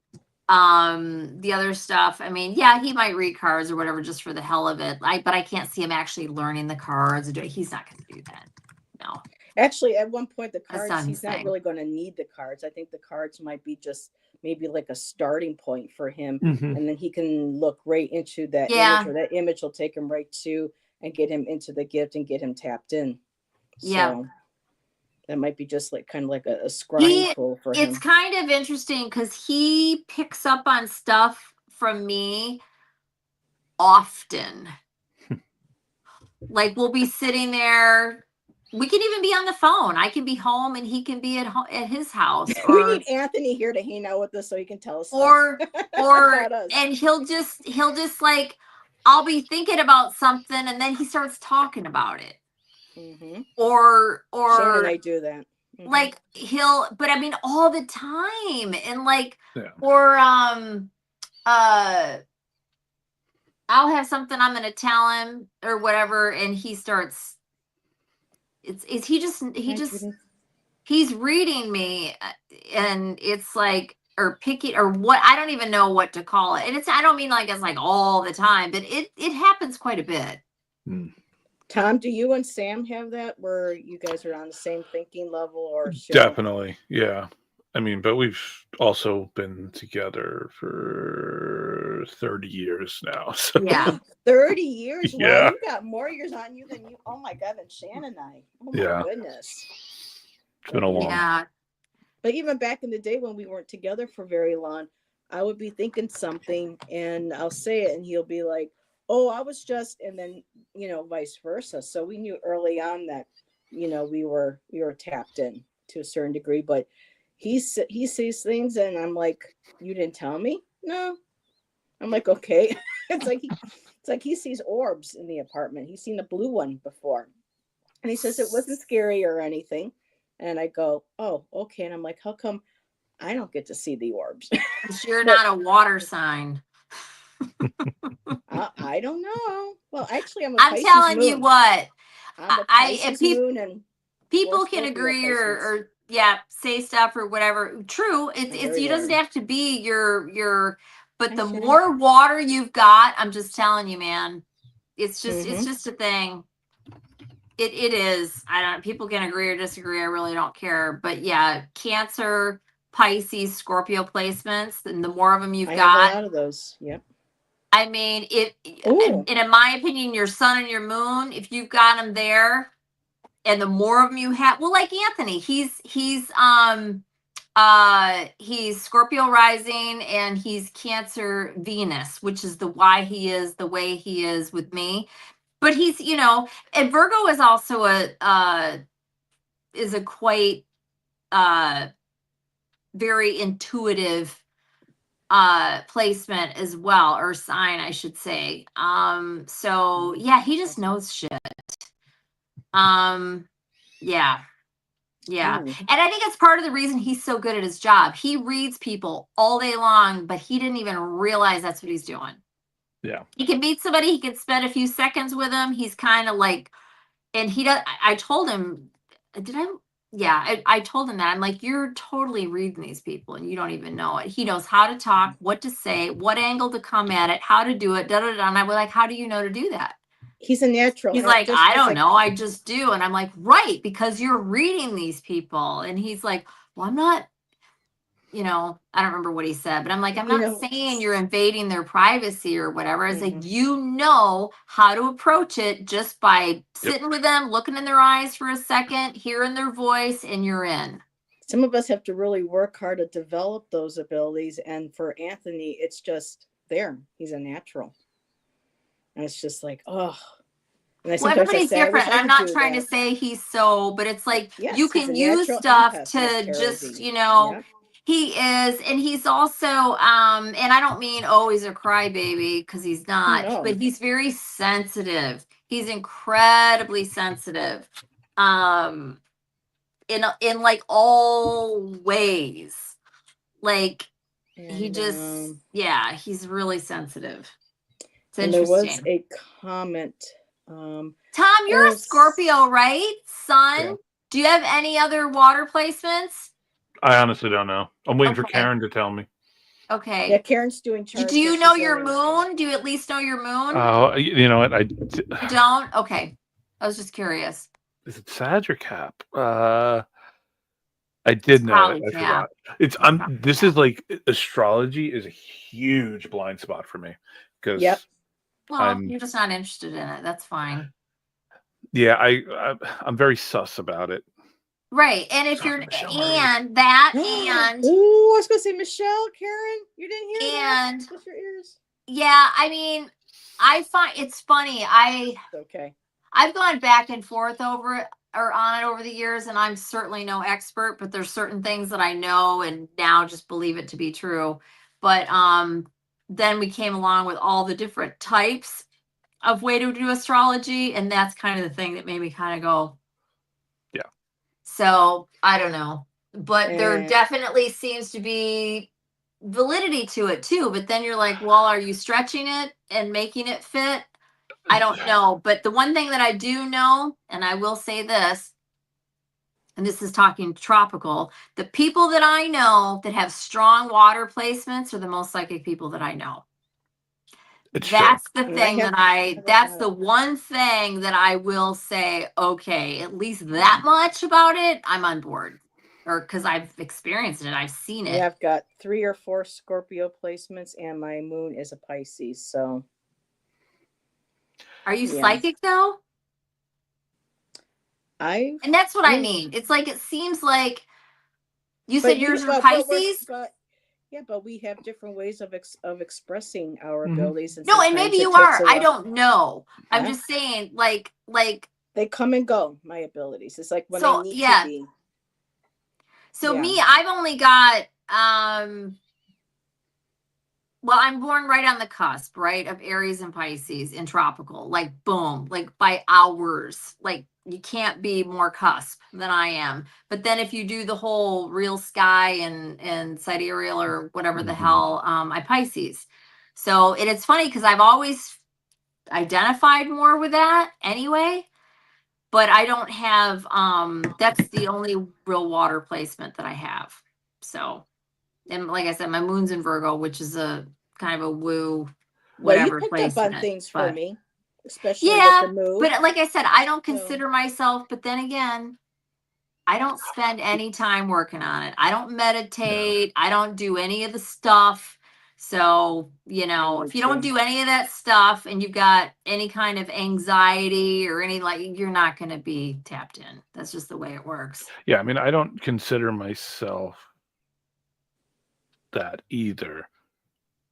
The other stuff, I mean, yeah, he might read cards or whatever just for the hell of it. But I can't see him actually learning the cards. He's not going to do that. No, Actually, at one point, the that's cards, not his he's not thing. really going to need the cards. I think the cards might be just maybe like a starting point for him. Mhm. And then he can look right into that Yeah. image, or that image will take him right to and get him into the gift and get him tapped in. Yeah. So that might be just like kind of like a scrying tool for It's him. kind of interesting because he picks up on stuff from me often. Like we'll be sitting there. We can even be on the phone. I can be home and he can be at his house. We Or need Anthony here to hang out with us so he can tell us or stuff or about us. and he'll just like, I'll be thinking about something and then he starts talking about it. Mm-hmm. Or Shane and I do that. Mm-hmm. like but I mean all the time. And like, Yeah. or I'll have something I'm gonna tell him or whatever, and he starts. He just he's reading me, and it's like, or picking, or what, I don't even know what to call it. And I don't mean like it's like all the time, but it happens quite a bit. Tom, do you and Sam have that where you guys are on the same thinking level, or Definitely, yeah. I mean, but we've also been together for 30 years now. So Yeah. 30 years? Yeah. Wow, you got more years on you than you. Oh my God, than Shan and I. Oh my Yeah. goodness. It's been a long. Yeah. But even back in the day when we weren't together for very long, I would be thinking something and I'll say it and he'll be like, oh, I was just, and then, vice versa. So we knew early on that, we were tapped in to a certain degree, but he sees things and I'm like, you didn't tell me? No. I'm like, okay. It's like he sees orbs in the apartment. He's seen a blue one before. And he says it wasn't scary or anything. And I go, oh, okay. And I'm like, how come I don't get to see the orbs? You're not a water sign. I don't know. Well, actually, I'm Pisces telling moon. You what, I'm a Pisces moon, and people can agree or say stuff or whatever. True, it's you doesn't have to be your but the more water you've got, I'm just telling you, man, it's just a thing. It is. I don't. People can agree or disagree. I really don't care. But yeah, Cancer, Pisces, Scorpio placements, and the more of them you've got, have a lot of those. Yep. I mean, and in my opinion, your sun and your moon, if you've got them there, and the more of them you have, well, like Anthony, he's Scorpio rising and he's Cancer Venus, which is why he is the way he is with me. But he's, and Virgo is also a quite very intuitive placement as well, or sign, I should say. So yeah, he just knows shit. Yeah. And I think it's part of the reason he's so good at his job. He reads people all day long, but he didn't even realize that's what he's doing. Yeah. He can meet somebody, he can spend a few seconds with them. He's kind of like, and he does, I told him, I told him that. I'm like, you're totally reading these people and you don't even know it. He knows how to talk, what to say, what angle to come at it, how to do it, And I was like, how do you know to do that? He's a natural. He's like, I don't know. I just do. And I'm like, right, because you're reading these people. And he's like, well, I'm not, I don't remember what he said, but I'm like, I'm not saying you're invading their privacy or whatever. It's like, you know how to approach it just by sitting with them, looking in their eyes for a second, hearing their voice, and you're in. Some of us have to really work hard to develop those abilities. And for Anthony, it's just there. He's a natural. And it's just like, oh. Well, everybody's different. I'm not trying to say he's but it's like, you can use stuff to just, he is, and he's also, and I don't mean, he's a crybaby, because he's not, but he's very sensitive. He's incredibly sensitive. in like all ways. Like he And, just, yeah, he's really sensitive. It's and there was interesting. a comment. Tom, you're a Scorpio, right? Sun. Yeah. Do you have any other water placements? I honestly don't know. I'm waiting for Okay. Karen to tell me. Okay. Yeah, Karen's doing charts. Do you so know she's your learning. moon? Do you at least know your moon? Oh, you know what? You don't? Okay. I was just curious. Is it Sag or Cap? I did know it. Probably I Cap. forgot. This is like astrology is a huge blind spot for me because Yep. Well, you're just not interested in it. That's fine. yeah, I'm very sus about it. Right. And if Sorry, you're Michelle and that and Oh, I was gonna say Michelle, Karen, you didn't hear and that? With your ears. yeah, I mean, I find it's funny. Okay. I've gone back and forth over it or on it over the years, and I'm certainly no expert, but there's certain things that I know and now just believe it to be true. But then we came along with all the different types of way to do astrology, and that's kind of the thing that made me kind of go, yeah. So I don't know, but there And- definitely seems to be validity to it too. But then you're like, well, are you stretching it and making it fit? I don't know. But the one thing that I do know, and I will say this, and this is talking tropical, the people that I know that have strong water placements are the most psychic people that I know. It's true. That's the And thing have- that's the one thing that I will say, okay, at least that much about it, I'm on board. Or because I've experienced it, I've seen it. Yeah, I've got 3 or 4 Scorpio placements, and my moon is a Pisces. So, Are you yeah. psychic though? I And that's what I mean. It's like it seems like you said yours are but Pisces. But we have different ways of expressing our Mhm. abilities. And No, and maybe you are. I don't know. I'm Yeah. just saying, like They come and go. My abilities. It's like when So, I need yeah. to be. So Yeah. me, I've only got well, I'm born right on the cusp, right, of Aries and Pisces in tropical, like boom, like by hours. Like you can't be more cusp than I am. But then if you do the whole real sky and sidereal or whatever the hell, I Pisces. So it's funny because I've always identified more with that anyway. But I don't have that's the only real water placement that I have. So, and like I said, my moon's in Virgo, which is a kind of a woo whatever Well, you picked placement. up on things for but, me, especially yeah, with the move. but like I said, I don't So- consider myself, but then again, I don't spend any time working on it. I don't meditate. I don't do any of the stuff. So, if you don't do any of that stuff and you've got any kind of anxiety or any you're not going to be tapped in. That's just the way it works. Yeah, I mean, I don't consider myself that either.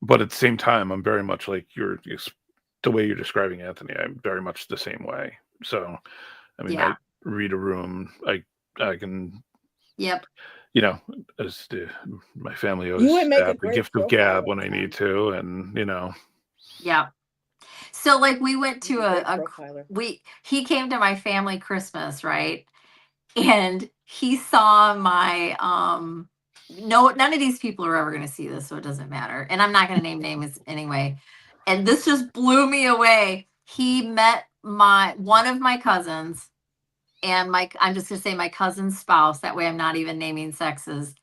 But at the same time, I'm very much like the way you're describing Anthony. I'm very much the same way. So, I mean, Yeah. I read a room. I can. Yep. As my family You always would make a have the great gift of gab profiler, when I Tom. need to, and Yeah. So we went to You're a great profiler. he came to my family Christmas, right? And he saw my no, none of these people are ever going to see this, so it doesn't matter. And I'm not going to name names anyway. And this just blew me away. He met one of my cousins and I'm just going to say my cousin's spouse. That way I'm not even naming sexes.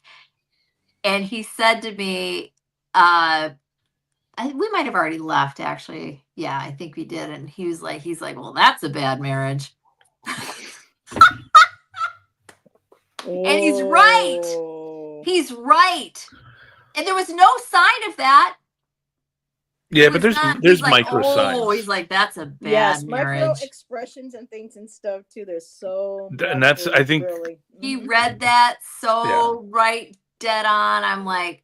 And he said to me, we might have already left actually. Yeah, I think we did. And he's like, well, that's a bad marriage. And he's right. He's right. And there was no sign of that. yeah. But there's micro signs. Oh, he's like, that's a bad marriage. Micro expressions and things and stuff too. There's so much. And that's, I think, really. He read that so right, dead on. I'm like,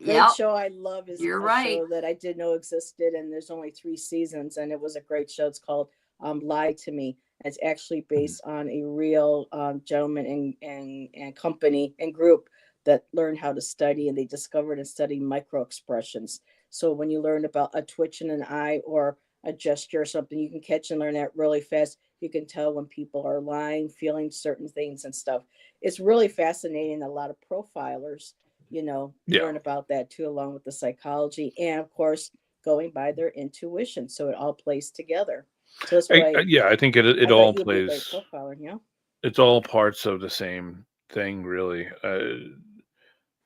Great show I love is You're a right. show that I didn't know existed, and there's only 3 seasons, and it was a great show. It's called Lie to Me. It's actually based on a real gentleman and company and group that learned how to study, and they discovered and studied micro expressions. So when you learn about a twitch in an eye or a gesture or something, you can catch and learn that really fast. You can tell when people are lying, feeling certain things and stuff. It's really fascinating. A lot of profilers, Yeah. learn about that too, along with the psychology and, of course, going by their intuition. So it all plays together. So that's why Yeah, I think it I thought all you would be a great plays. profiler. Yeah. It's all parts of the same thing, really.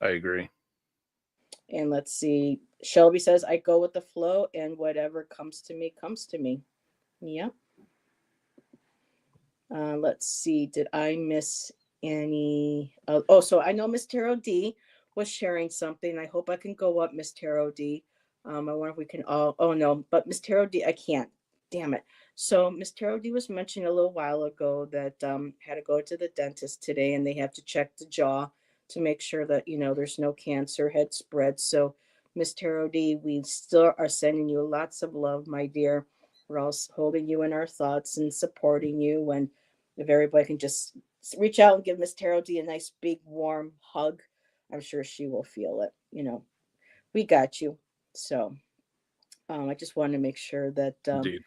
I agree. And let's see. Shelby says, I go with the flow and whatever comes to me, comes to me. Yep. Let's see. Did I miss any? So I know Miss Tarot D was sharing something. I hope I can go up, Miss Tarot D. I wonder if we can all. Oh no, but Miss Tarot D, I can't. Damn it. So Miss Tarot D was mentioning a little while ago that had to go to the dentist today, and they have to check the jaw to make sure that there's no cancer had spread. So Miss Tarot D, we still are sending you lots of love, my dear. We're all holding you in our thoughts and supporting you. And if everybody can just reach out and give Miss Tarot D a nice big warm hug, I'm sure she will feel it. We got you. So I just wanted to make sure that Indeed.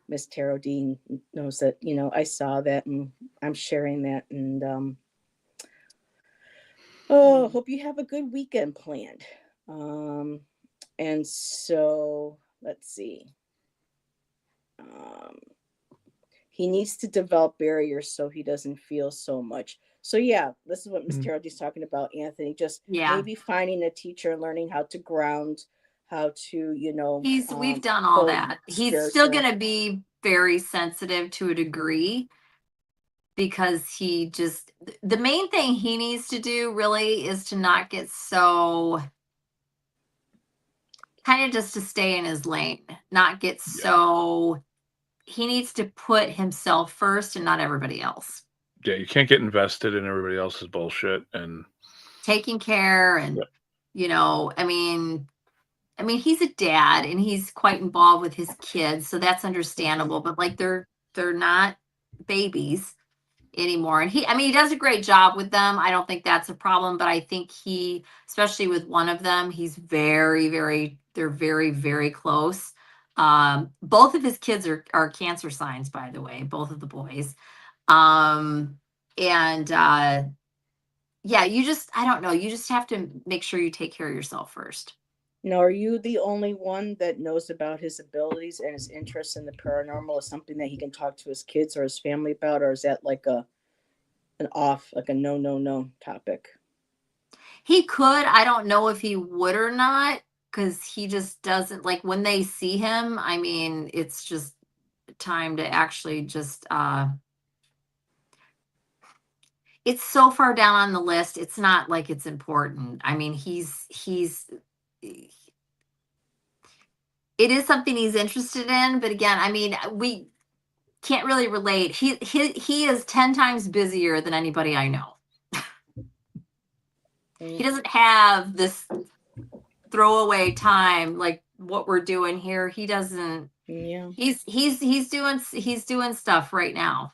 Miss Tarot D knows that I saw that and I'm sharing that. And hope you have a good weekend planned. And so let's see. Um, he needs to develop barriers so he doesn't feel so much. So yeah, this is what Miss Tarot is talking about, Anthony. Just Yeah. maybe finding a teacher and learning how to ground, how to We've done all pull that. He's still spiritual. going to be very sensitive to a degree because the main thing he needs to do really is to not get so kind of just to stay in his lane, not get so he needs to put himself first and not everybody else. Yeah, you can't get invested in everybody else's bullshit and Taking care and I mean, he's a dad and he's quite involved with his kids, so that's understandable. But like they're not babies anymore. And he does a great job with them. I don't think that's a problem, but I think especially with one of them, he's they're very, very close. Both of his kids are cancer signs, by the way, both of the boys. And yeah, I don't know, you just have to make sure you take care of yourself first. Now, are you the only one that knows about his abilities and his interest in the paranormal? Is something that he can talk to his kids or his family about, or is that like a no topic? He could. I don't know if he would or not, because he just doesn't like when they see him. I mean, it's just time to actually just it's so far down on the list. It's not like it's important. I mean, it is something he's interested in, but again, I mean, we can't really relate. He is 10 times busier than anybody I know. He doesn't have this throwaway time like what we're doing here. He doesn't. Yeah. He's doing stuff right now.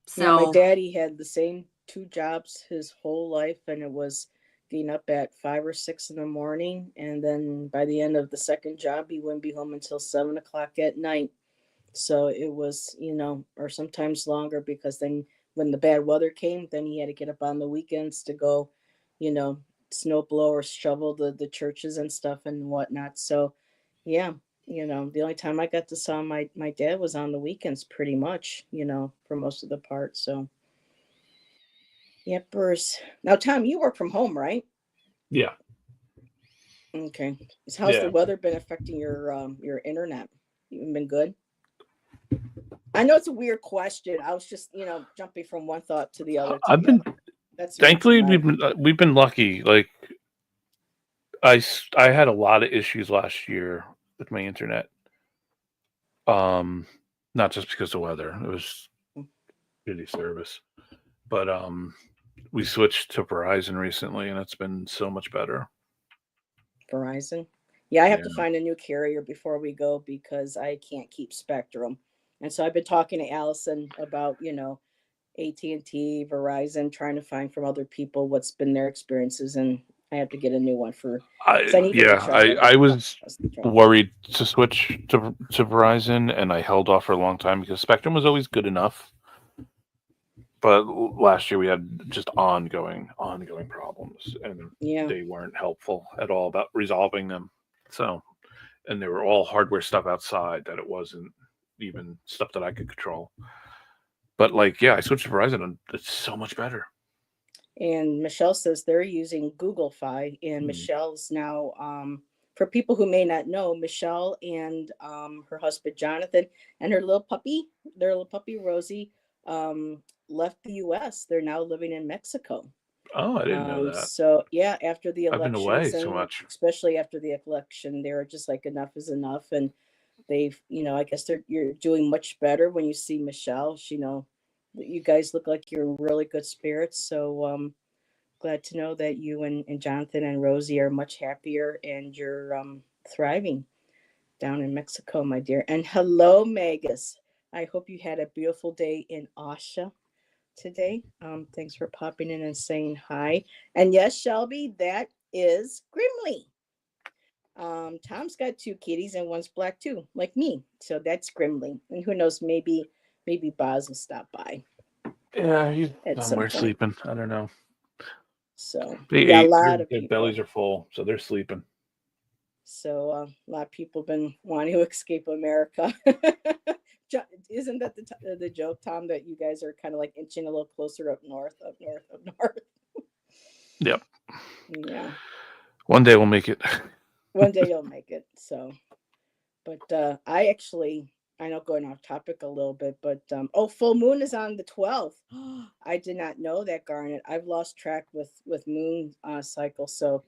So yeah, my daddy had the same 2 jobs his whole life, and it was getting up at 5 or 6 in the morning, and then by the end of the second job, he wouldn't be home until 7 o'clock at night. So it was, or sometimes longer, because then when the bad weather came, then he had to get up on the weekends to go, you know, snow blow or shovel the churches and stuff and whatnot. So yeah, the only time I got to saw my dad was on the weekends pretty much, for most of the part. So yeah, Bruce. Now Tom, you work from home, right? yeah. Okay. How's the weather been affecting your internet? Even been good? I know it's a weird question. I was just, jumping from one thought to the other. I've been That's thankfully we've been lucky. Like I had a lot of issues last year with my internet. Not just because of weather. It was shitty service. But we switched to Verizon recently and it's been so much better. Verizon. Yeah, I have to find a new carrier before we go because I can't keep Spectrum. And so I've been talking to Allyson about, AT&T, Verizon, trying to find from other people what's been their experiences. And I have to get a new one for, because I need to Yeah, recharge. I was Trust the truck. worried to switch to Verizon, and I held off for a long time because Spectrum was always good enough. But last year we had just ongoing problems, and Yeah. they weren't helpful at all about resolving them. So, and they were all hardware stuff outside that it wasn't even stuff that I could control. But like, yeah, I switched to Verizon, and it's so much better. And Michelle says they're using Google Fi, and Mm. Michelle's now, for people who may not know, Michelle and her husband Jonathan and her little puppy, their little puppy Rosie, left the U.S. They're now living in Mexico. Oh, I didn't know that. So yeah, after the I've been away elections, so and much. especially after the election, they were just like enough is enough, and they've, I guess you're doing much better when you see Michelle. You guys look like you're in really good spirits. So glad to know that you and Jonathan and Rosie are much happier and you're thriving down in Mexico, my dear. And hello, Magus. I hope you had a beautiful day in Asha today. Thanks for popping in and saying hi. And yes, Shelby, that is Grimly. Tom's got two kitties and one's black too, like me. So that's Grimly. And who knows, maybe Boz will stop by Yeah, he's at some somewhere point. sleeping. I don't know. So They yeah, a ate. lot of Their people. bellies are full, so they're sleeping. So a lot of people been wanting to escape America. Isn't that the joke, Tom, that you guys are kind of like inching a little closer up north, up north, up north? Yep. Yeah, One day we'll make it. one day you'll make it. So, but I know going off topic a little bit, but full moon is on the 12th. I did not know that, Garnet. I've lost track with moon cycle. So,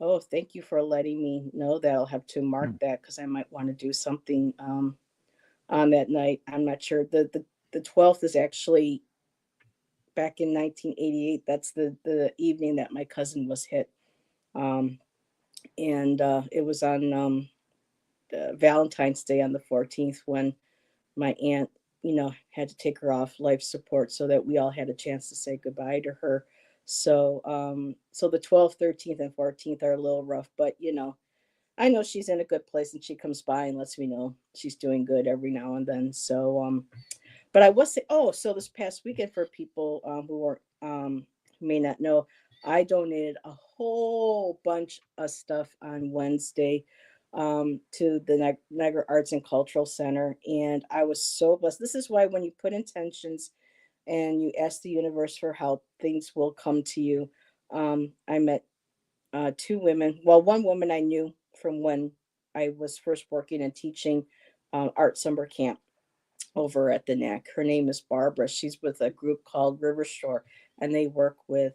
oh, thank you for letting me know that. I'll have to mark that because I might want to do something on that night. I'm not sure. The 12th is actually back in 1988. That's the evening that my cousin was hit. Um, and it was on Valentine's Day on the 14th when my aunt, had to take her off life support so that we all had a chance to say goodbye to her. So the 12th, 13th, and 14th are a little rough, but I know she's in a good place and she comes by and lets me know she's doing good every now and then. So but I was say, oh, so this past weekend for people who may not know, I donated a whole bunch of stuff on Wednesday to the Niagara Arts and Cultural Center, and I was so blessed. This is why when you put intentions and you ask the universe for help, things will come to you. I met two women. Well, one woman I knew from when I was first working and teaching art summer camp over at the NAC. Her name is Barbara. She's with a group called River Shore, and they work with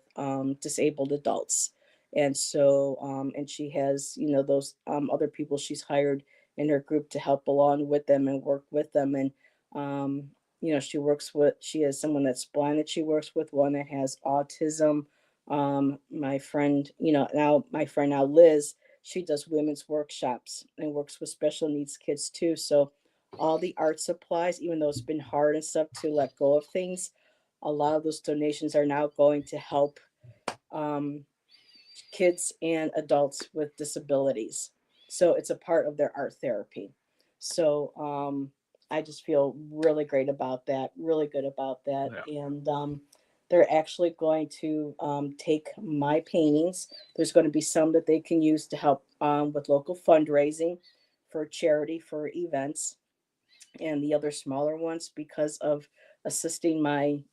disabled adults. And she has, those other people she's hired in her group to help along with them and work with them. And, she has someone that's blind that she works with, one that has autism. My friend, my friend now, Liz, she does women's workshops and works with special needs kids too. So, all the art supplies, even though it's been hard and stuff to let go of things, a lot of those donations are now going to help um, kids and adults with disabilities. So it's a part of their art therapy. So I just feel really great about that, really good about that. Yeah. And they're actually going to take my paintings. There's going to be some that they can use to help with local fundraising for charity for events, and the other smaller ones, because of assisting my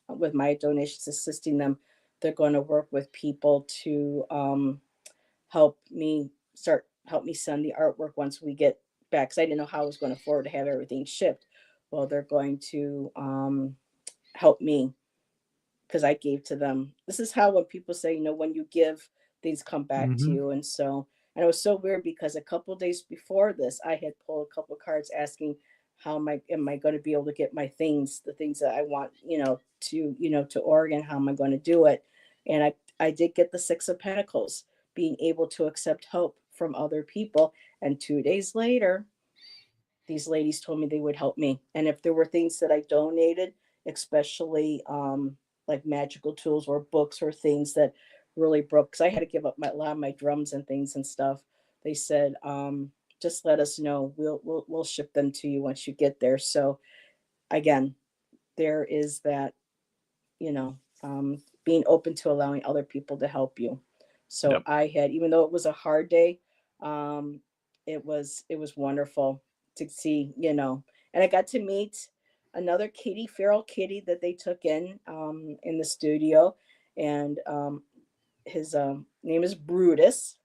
donations, assisting them, they're going to work with people to help me send the artwork once we get back, because I didn't know how I was going to afford to have everything shipped. Well, they're going to help me because I gave to them. This is how, when people say, when you give, things come back to Mm-hmm. you. And it was so weird because a couple of days before this, I had pulled a couple of cards asking how am I going to be able to get my things, the things that I want, to Oregon. How am I going to do it? And I did get the Six of Pentacles, being able to accept help from other people. And 2 days later, these ladies told me they would help me. And if there were things that I donated, especially like magical tools or books or things that really broke because I had to give up a lot of my drums and things and stuff. They said, just let us know. We'll ship them to you once you get there. So again, there is that, you know, being open to allowing other people to help you. So Yep. I had, even though it was a hard day, it was wonderful to see, you know, and I got to meet another kitty, feral kitty that they took in the studio, and his name is Brutus.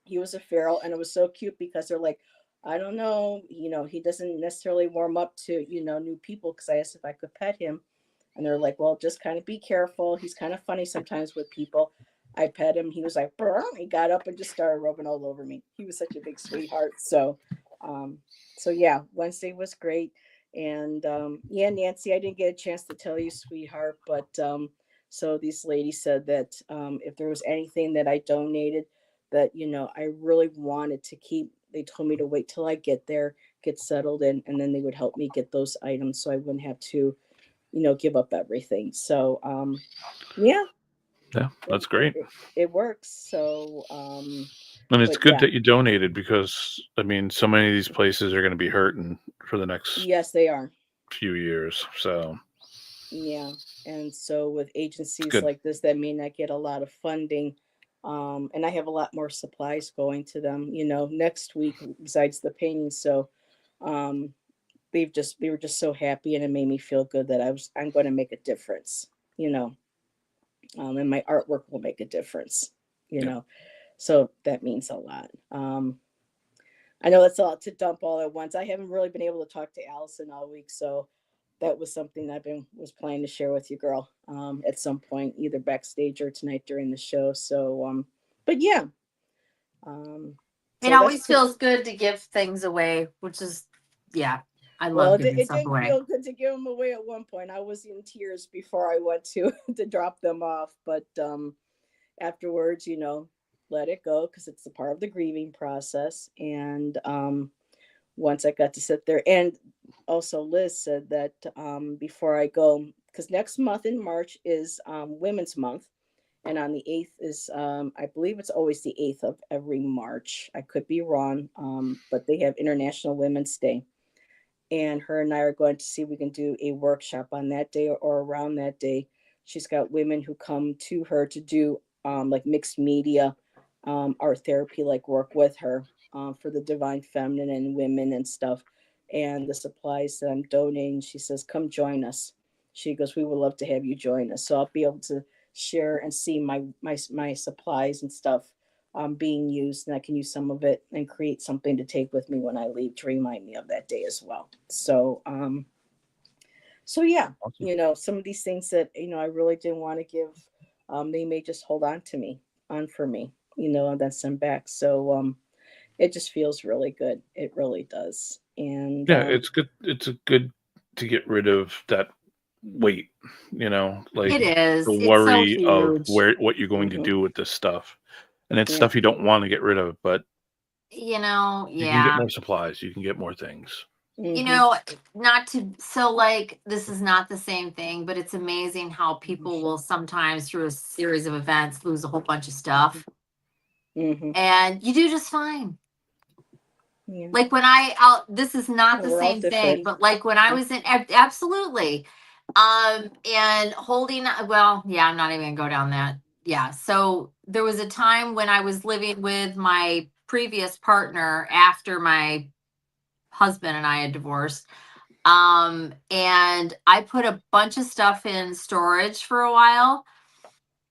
He was a feral, and it was so cute because they're like, I don't know, you know, he doesn't necessarily warm up to, you know, new people, because I asked if I could pet him, and they're like, well, just kind of be careful, he's kind of funny sometimes with people. I pet him, he was like, "Brr," he got up and just started rubbing all over me. He was such a big sweetheart. So um so yeah, Wednesday was great. And yeah, Nancy, I didn't get a chance to tell you, sweetheart, but so these ladies said that if there was anything that I donated that, you know, I really wanted to keep, they told me to wait till I get there, get settled in, and then they would help me get those items so I wouldn't have to, you know, give up everything. So yeah, Yeah, it, that's it, great. it, it works. So And it's but good yeah, that you donated because I mean, so many of these places are going to be hurting for the next yes, they are. few years. So Yeah. And so with it's agencies good. like this that may not get a lot of funding, and I have a lot more supplies going to them, you know, next week besides the painting. So um they were just so happy, and it made me feel good that I'm going to make a difference, you know, and my artwork will make a difference, you Yeah. know. So that means a lot. I know that's a lot to dump all at once. I haven't really been able to talk to Allison all week, so that was something I've been was planning to share with you, girl, at some point, either backstage or tonight during the show. So, but yeah, um, It so that's always pretty. feels good to give things away, which is, yeah, I Well, love giving it stuff didn't away. feel good to give them away at one point. I was in tears before I went to to drop them off, but afterwards, you know, let it go because it's a part of the grieving process. And once I got to sit there, and also Liz said that before I go, because next month in March is Women's Month, and on the 8th is, I believe it's always the 8th of every March. I could be wrong, but they have International Women's Day. And her and I are going to see if we can do a workshop on that day or around that day. She's got women who come to her to do like mixed media art therapy, like work with her for the divine feminine and women and stuff. And the supplies that I'm donating, she says, come join us. She goes, we would love to have you join us. So I'll be able to share and see my supplies and stuff being used, and I can use some of it and create something to take with me when I leave to remind me of that day as well. So, so yeah, Awesome. you know, some of these things that, you know, I really didn't want to give, they may just hold on to me, on for me, you know, and then send back. So, it just feels really good. It really does. And Yeah, it's good. It's a good to get rid of that weight, like It the is. It's so worry of huge. what you're going to mhm, do with this stuff. And it's yeah, stuff you don't want to get rid of, but you can get Yeah. more supplies, you can get more things. You hmm, know, not to, so like, this is not the same thing, but it's amazing how people will sometimes, through a series of events, lose a whole bunch of stuff. hmm, And you do just fine. yeah. Like when this is not Yeah, the we're all same thing, different. but like when I was in, absolutely. And holding, well, yeah, I'm not even gonna go down that. Yeah. So there was a time when I was living with my previous partner after my husband and I had divorced. And I put a bunch of stuff in storage for a while,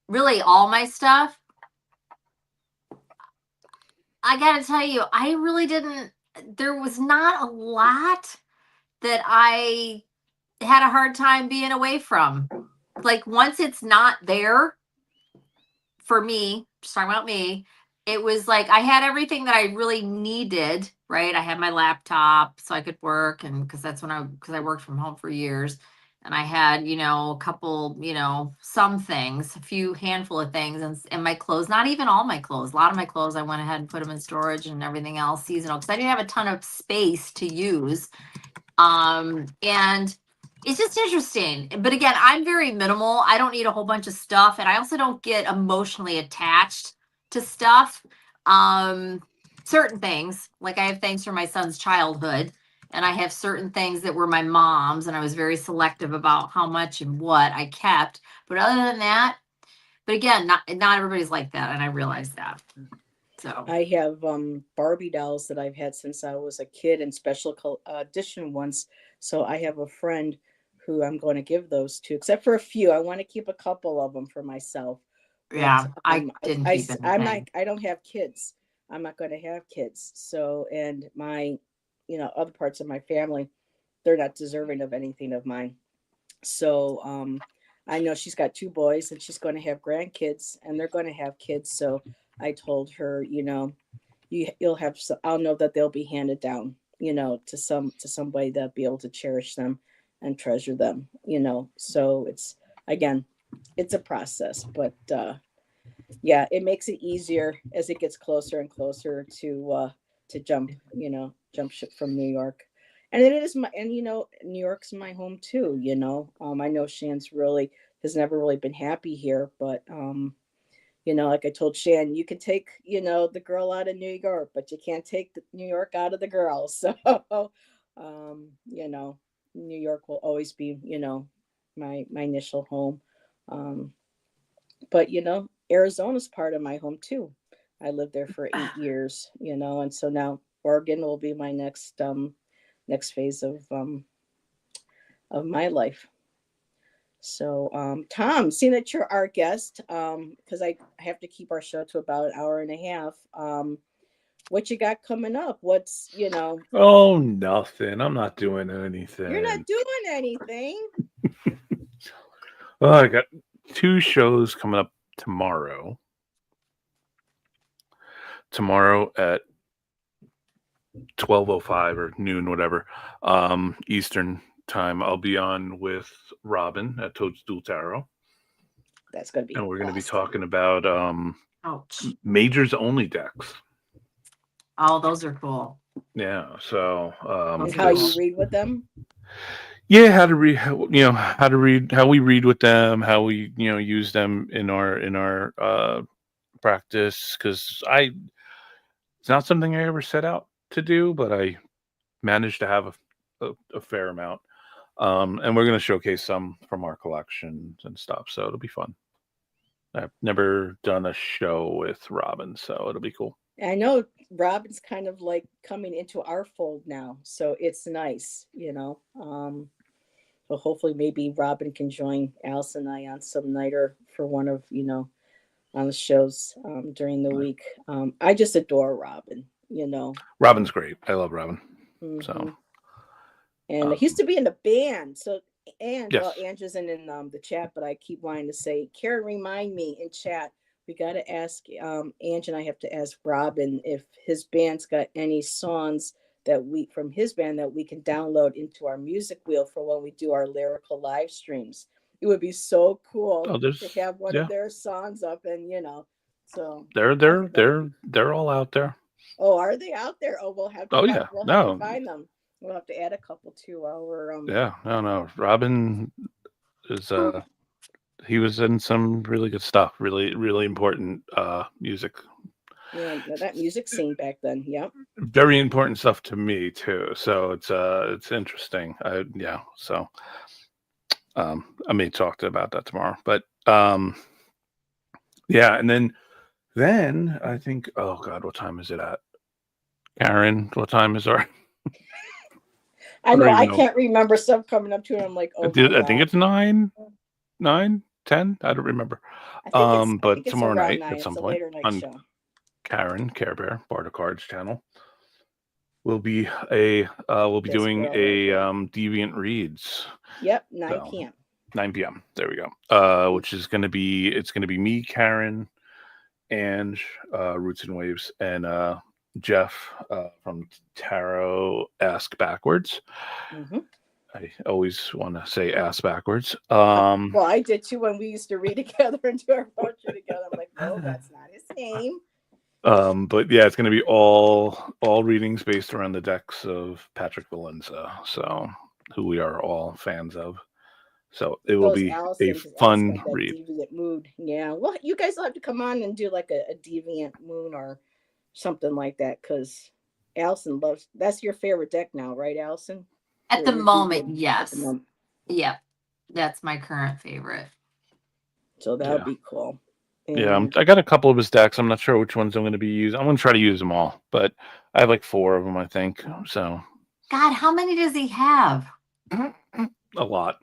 really all my stuff. I gotta tell you, I really didn't, there was not a lot that I had a hard time being away from. Like once it's not there for me, just talking about me, it was like I had everything that I really needed, right? I had my laptop so I could work, and because because I worked from home for years. And I had, a couple, some things, a few handful of things, and my clothes, not even all my clothes. A lot of my clothes, I went ahead and put them in storage and everything else seasonal because I didn't have a ton of space to use. And It's just interesting. But again, I'm very minimal. I don't need a whole bunch of stuff. And I also don't get emotionally attached to stuff. Um, Certain things, like I have things from my son's childhood, and I have certain things that were my mom's, and I was very selective about how much and what I kept. But other than that, but again, not everybody's like that, and I realize that. So I have Barbie dolls that I've had since I was a kid and special edition ones. So I have a friend who I'm going to give those to, except for a few. I want to keep a couple of them for myself. But yeah, I didn't keep I'm anything. not, I don't have kids. I'm not going to have kids. So, and my, other parts of my family, they're not deserving of anything of mine. So I know she's got two boys and she's going to have grandkids and they're going to have kids. So I told her, you'll have, I'll know that they'll be handed down, to somebody that'll be able to cherish them and treasure them, So it's, again, it's a process, but yeah, it makes it easier as it gets closer and closer to jump ship from New York. And it is my, and New York's my home too, I know Shan's really has never really been happy here, but like I told Shan, you can take, the girl out of New York, but you can't take New York out of the girl. So New York will always be, my initial home. Um, but Arizona's part of my home too. I lived there for 8 years, and so now Oregon will be my next phase of my life. So Tom, seeing that you're our guest, because I have to keep our show to about an hour and a half, what you got coming up? What's Oh, nothing. I'm not doing you're not anything. doing anything. Well, I got 2 shows coming up tomorrow. Tomorrow at 12:05 or noon, whatever, Eastern time. I'll be on with Robin at Toadstool Tarot, That's gonna be and we're going to be awesome. talking about Ouch. majors only decks. Oh, those are cool. Yeah, so And Those are how you cool. read with them. yeah, how to read, how to read, how we read with them, how we use them in our practice. Because it's not something I ever set out to do, but I managed to have a fair amount. And we're going to showcase some from our collections and stuff, so it'll be fun. I've never done a show with Robin, so it'll be cool. I know Robin's kind of like coming into our fold now, so it's nice. Well, hopefully, maybe Robin can join Allyson and I on some night or for one of on the shows during the week. I just adore Robin. Robin's great. I love Robin. So hmm And he used to be in the band. So, and well, yes, Andrew's in the chat, but I keep wanting to say, Karen, remind me in chat. We got to ask Ange and I have to ask Robin if his band's got any songs that we from his band that we can download into our music wheel for when we do our lyrical live streams. It would be so cool oh, to there's have one of yeah, their songs up, and so they're I they're think that would be. they're all out there. Oh, are they out there? Oh, we'll have to Oh find. yeah, We'll have to no, find them. We'll have to add a couple to our yeah, no. Robin is he was in some really good stuff, really really important music, Yeah, that music scene back then. Yep. very important stuff to me too. So it's interesting. Yeah, so I may talk about that tomorrow, but yeah, and then I think, oh God, what time is it at? Karen, what time is our? I I don't know. I even know. can't remember stuff coming up to it. I'm like, oh my I think god. it's 9, 9, 10. I don't remember. I But think it's tomorrow around night at 9. some It's a point later night on show. Karen Care Bear Barter Cards channel, we'll be This doing girl right a here. Deviant Reads. Yep, 9 So p.m. 9 p.m. There we go. Which is it's gonna be me, Karen, and Roots and Waves, and Jeff from Tarot Ask Backwards. hmm I always want to say ass backwards. Well, I did too when we used to read together and do our poetry together. I'm like, no, that's not his name. But yeah, it's going to be all readings based around the decks of Patrick Valenza. So who we are all fans of. So it will So is be a Allison, because Allison fun got that read. deviant mood. Yeah. Well, you guys will have to come on and do like a deviant moon or something like that, because Allison loves, that's your favorite deck now, right, Allison? At the Your moment, deviant at the yes. moment. Yep. That's my current favorite. So that'll Yeah. be cool. Yeah, And I got a couple of his decks. I'm not sure which ones I'm going to be using. I'm going to try to use them all, but I have like 4 of them, I think. So God, how many does he have? a lot.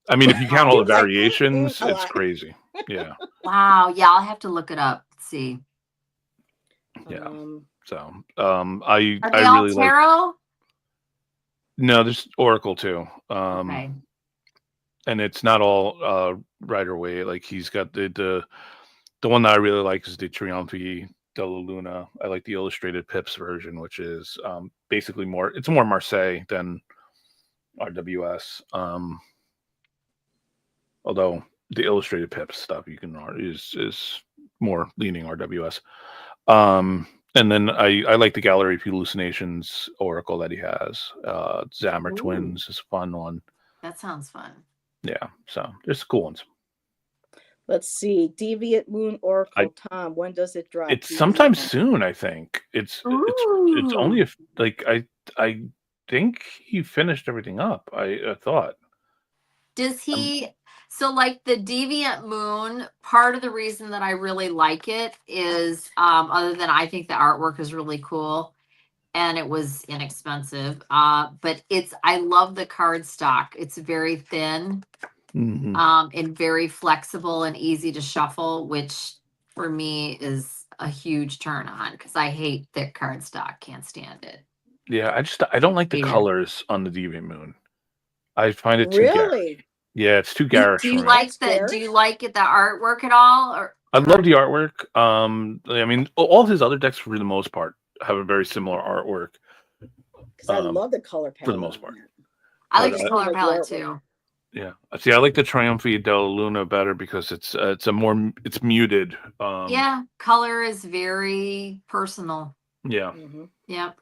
I mean, if you count all the He was like, variations, a it's lot. crazy. Yeah, Wow. Yeah, I'll have to look it up. See. yeah. Um, So, Are I they all really like. tarot? No, there's Oracle too. Okay. And it's not all Rider Waite. Like he's got the one that I really like is the Trionfi della Luna. I like the illustrated Pips version, which is basically it's more Marseille than RWS. Although the illustrated Pips stuff is more leaning RWS. And then I like the Gallery Hallucinations Oracle that he has. Zammer Ooh. Twins is a fun one. That sounds fun. Yeah, so there's cool ones. let's see. Deviant Moon Oracle, Tom. When does it drop? It's Do you sometime know? soon, I think. It's only Ooh. if like I think he finished everything up. I thought. Does Um, he, so like the Deviant Moon, part of the reason that I really like it is, other than I think the artwork is really cool and it was inexpensive, but I love the card stock. It's very thin, mhm. and very flexible and easy to shuffle, which for me is a huge turn on because I hate thick card stock. Can't stand it. Yeah, I don't like the Hate it. colors on the Deviant Moon. I find it too garish. Really? Yeah, it's too Do garish do for you me. like That's do you garish? like it, the artwork at all? Or I love the artwork. I mean, all of his other decks, for the most part, have a very similar artwork. Because I love the color palette. For the most part. I like But the color palette too. yeah, see, I like the Triumphi della Luna better because it's it's muted. Yeah, color is very personal. Yeah, Mm-hmm. Yep.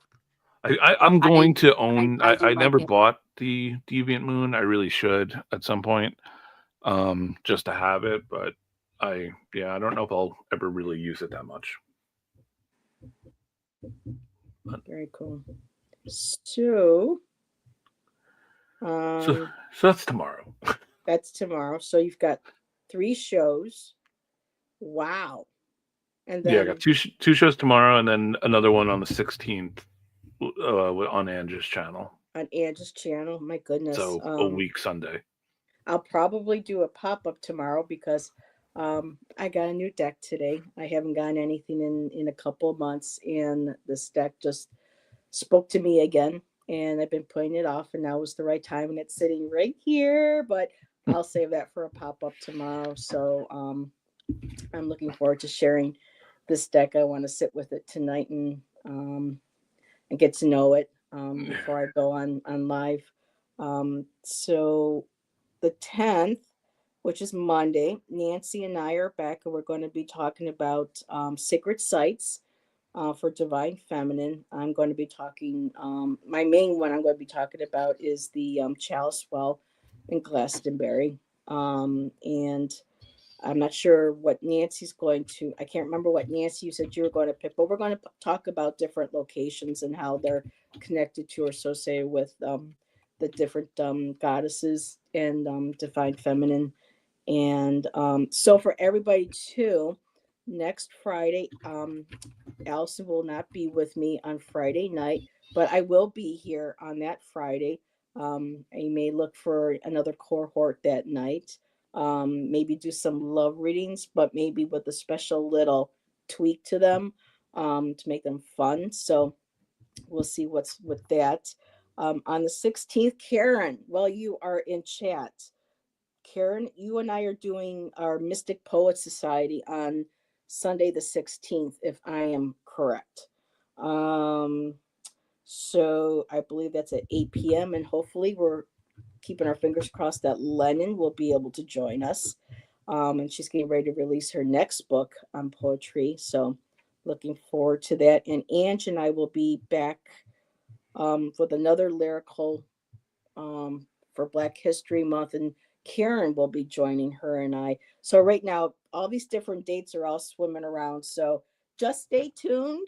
I'm going to I, own. I do I like never it. bought the Deviant Moon. I really should at some point, just to have it. But I don't know if I'll ever really use it that much. Very cool. So, So that's tomorrow. that's tomorrow. So you've got 3 shows. Wow. And Yeah, I then got two shows tomorrow, and then another one on the 16th on Angie's channel. on Angie's channel, my goodness. So a week Sunday. I'll probably do a pop-up tomorrow because I got a new deck today. I haven't gotten anything in a couple of months, and this deck just spoke to me again, and I've been putting it off, and now is the right time, and it's sitting right here, but I'll save that for a pop-up tomorrow. So I'm looking forward to sharing this deck. I want to sit with it tonight and get to know it before I go on live. So the 10th, which is Monday, Nancy and I are back, and we're going to be talking about sacred sites for Divine Feminine. I'm going to be talking, my main one I'm going to be talking about is the Chalice Well in Glastonbury. And I'm not sure what Nancy's going to, I can't remember what Nancy you said you were going to pick, but we're going to talk about different locations and how they're connected to or associated with the different goddesses and divine feminine. And so for everybody too, next Friday, Allyson will not be with me on Friday night, but I will be here on that Friday. I may look for another cohort that night. Maybe do some love readings, but maybe with a special little tweak to them to make them fun. So we'll see what's with that. On the 16th, Karen, well, you are in chat. Karen, you and I are doing our Mystic Poet Society on Sunday the 16th, if I am correct. So I believe that's at 8 p.m. and hopefully we're keeping our fingers crossed that Lennon will be able to join us. And she's getting ready to release her next book on poetry. So looking forward to that. And Ange and I will be back with another lyrical for Black History Month, and Karen will be joining her and I. So right now, all these different dates are all swimming around. So just stay tuned.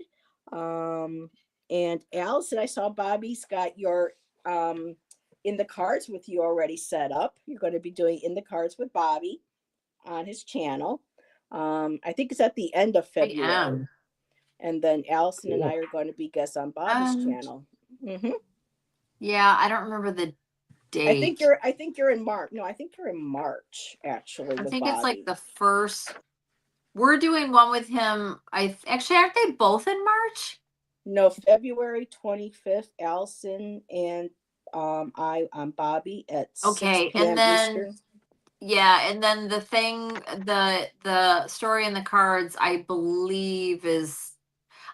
Um, and Allison, I saw Bobby's got your in the cards with you already set up. You're going to be doing in the cards with Bobby on his channel. I think it's at the end of I February. am. And then Allison and Cool. I are going to be guests on Bobby's channel. Yeah, I don't remember the date. I think you're in March. No, I think you're in March actually I with think Bobby. it's like the first. We're doing one with him. Actually, aren't they both in March? No, February 25th, Allison and I on Bobby at 6 Okay, p.m. and then Eastern. yeah, and then the thing, the story in the cards, I believe is,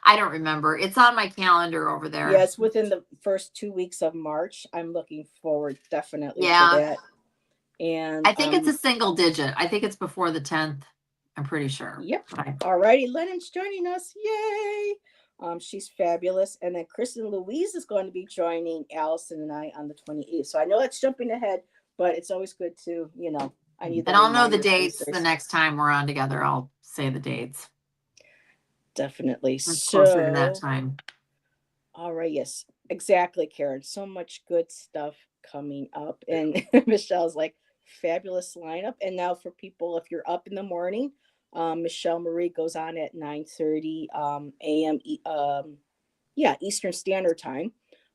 I don't remember. It's on my calendar over there. Yeah, it's within the first 2 weeks of March. I'm looking forward definitely to Yeah. that. And I think it's a single digit. I think it's before the 10th. I'm pretty sure. Yep. Right. Alrighty, Lennon's joining us. Yay! She's fabulous. And then Kristen Louise is going to be joining Allison and I on the 28th. So I know it's jumping ahead, but it's always good to, I need that. And I'll know the reminder dates Tuesdays. the next time we're on together. I'll say the dates. Definitely. It's closer to that time. All right. Yes, exactly, Karen. So much good stuff coming up. And Michelle's like, fabulous lineup. And now for people, if you're up in the morning, Michelle Marie goes on at 9:30 a.m. Eastern Standard Time.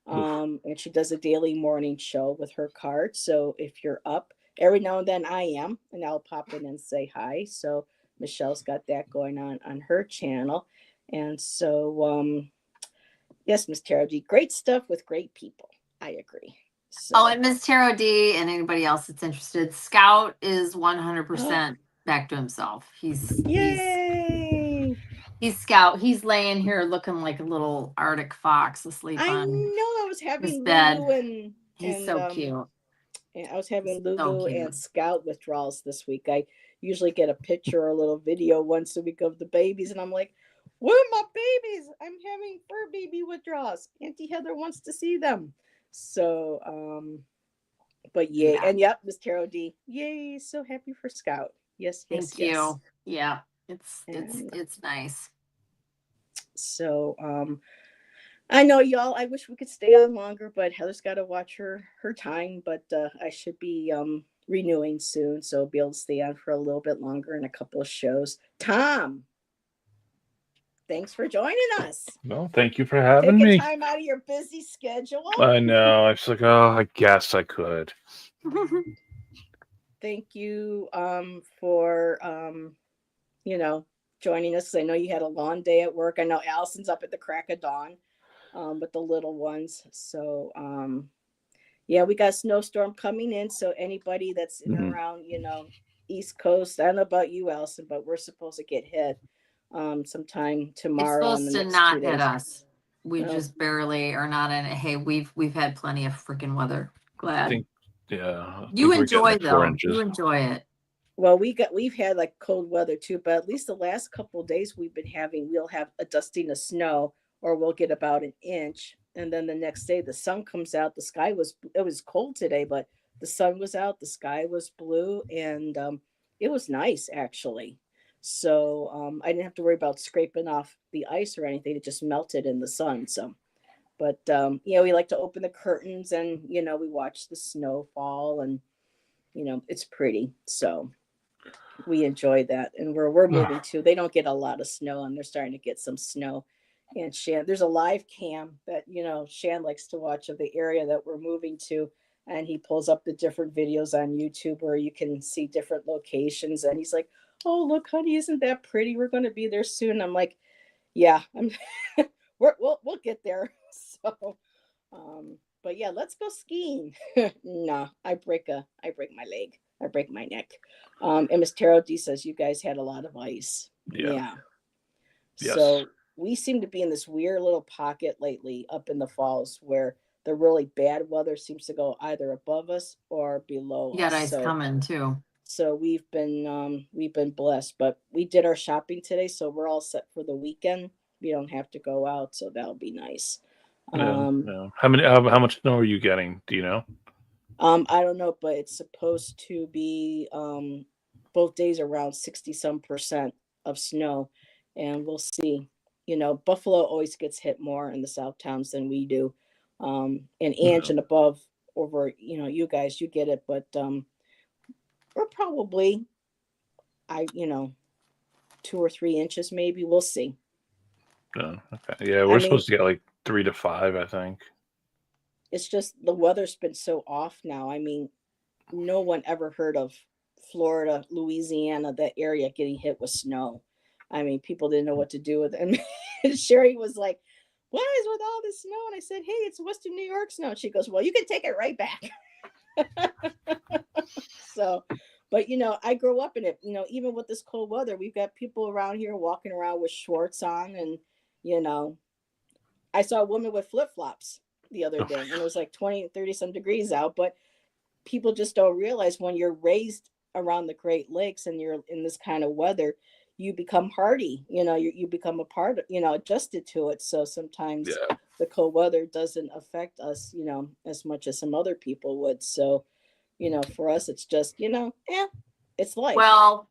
And she does a daily morning show with her card. So if you're up, every now and then I am, and I'll pop in and say hi. So Michelle's got that going on her channel. And so, yes, Miss Tara D, great stuff with great people. I agree. So. Oh, and Miss Taro D and anybody else that's interested, Scout is 100% back to himself. Yay! He's Scout. He's laying here looking like a little Arctic fox asleep I on know. I was having his bed. Lulu He's so cute. And I was having He's so Lulu cute. and Scout withdrawals this week. I usually get a picture or a little video once a week of the babies, and I'm like, "Where are my babies? I'm having fur baby withdrawals. Auntie Heather wants to see them." So, but yay, Yeah. and yep, Miss Taro D, yay! So happy for Scout. Yes, Thank you. Yeah, it's nice. So, I know y'all. I wish we could stay on longer, but Heather's got to watch her time. But I should be renewing soon, so I'll be able to stay on for a little bit longer in a couple of shows. Tom, thanks for joining us. No, thank you for having Taking me. time out of your busy schedule. I know. I was like, oh, I guess I could. Thank you for joining us. I know you had a long day at work. I know Allison's up at the crack of dawn with the little ones. So we got a snowstorm coming in. So anybody that's in and around, East Coast, I don't know about you, Allison, but we're supposed to get hit sometime tomorrow. It's supposed to not hit us. We just barely are not in it. Hey, we've had plenty of freaking weather. Glad. You enjoy though. You enjoy it. Well, we've had like cold weather too, but at least the last couple of days we'll have a dusting of snow, or we'll get about an inch, and then the next day the sun comes out. It was cold today, but the sun was out, the sky was blue, and it was nice actually. So I didn't have to worry about scraping off the ice or anything. It just melted in the sun. So, but we like to open the curtains and we watch the snow fall, and it's pretty. So we enjoy that, and we're moving too. They don't get a lot of snow, and they're starting to get some snow. And Shan, there's a live cam that Shan likes to watch of the area that we're moving to, and he pulls up the different videos on YouTube where you can see different locations, and he's like, "Oh, look, honey, isn't that pretty? We're going to be there soon." I'm like, "Yeah, we'll get there." So, but yeah, let's go skiing. Nah, I break my leg. I break my neck. And Miss Taro D says you guys had a lot of ice. Yeah. Yes. So we seem to be in this weird little pocket lately up in the falls where the really bad weather seems to go either above us or below us. You got ice coming too. So we've been blessed, but we did our shopping today, so we're all set for the weekend. We don't have to go out, so that'll be nice. How much snow are you getting? Do you know? I don't know, but it's supposed to be both days around 60 some percent of snow, and we'll see. Buffalo always gets hit more in the South towns than we do. And Ange Yeah. and above over, you guys, you get it, but we're probably, 2 or 3 inches maybe. We'll see. Yeah. Okay. Yeah, I we're mean, supposed to get like 3 to 5, I think. it's just the weather's been so off now. I mean, no one ever heard of Florida, Louisiana, that area getting hit with snow. I mean, people didn't know what to do with it. And Sherry was like, "What is with all this snow?" And I said, "Hey, it's Western New York snow." And she goes, "Well, you can take it right back." So, but I grew up in it. Even with this cold weather, we've got people around here walking around with shorts on, and you know, I saw a woman with flip flops the other day, and it was like 20, 30 some degrees out. But people just don't realize when you're raised around the Great Lakes and you're in this kind of weather, you become hardy. You become a part of, adjusted to it. So sometimes Yeah. the cold weather doesn't affect us, as much as some other people would. So, for us, it's just, it's life. Well,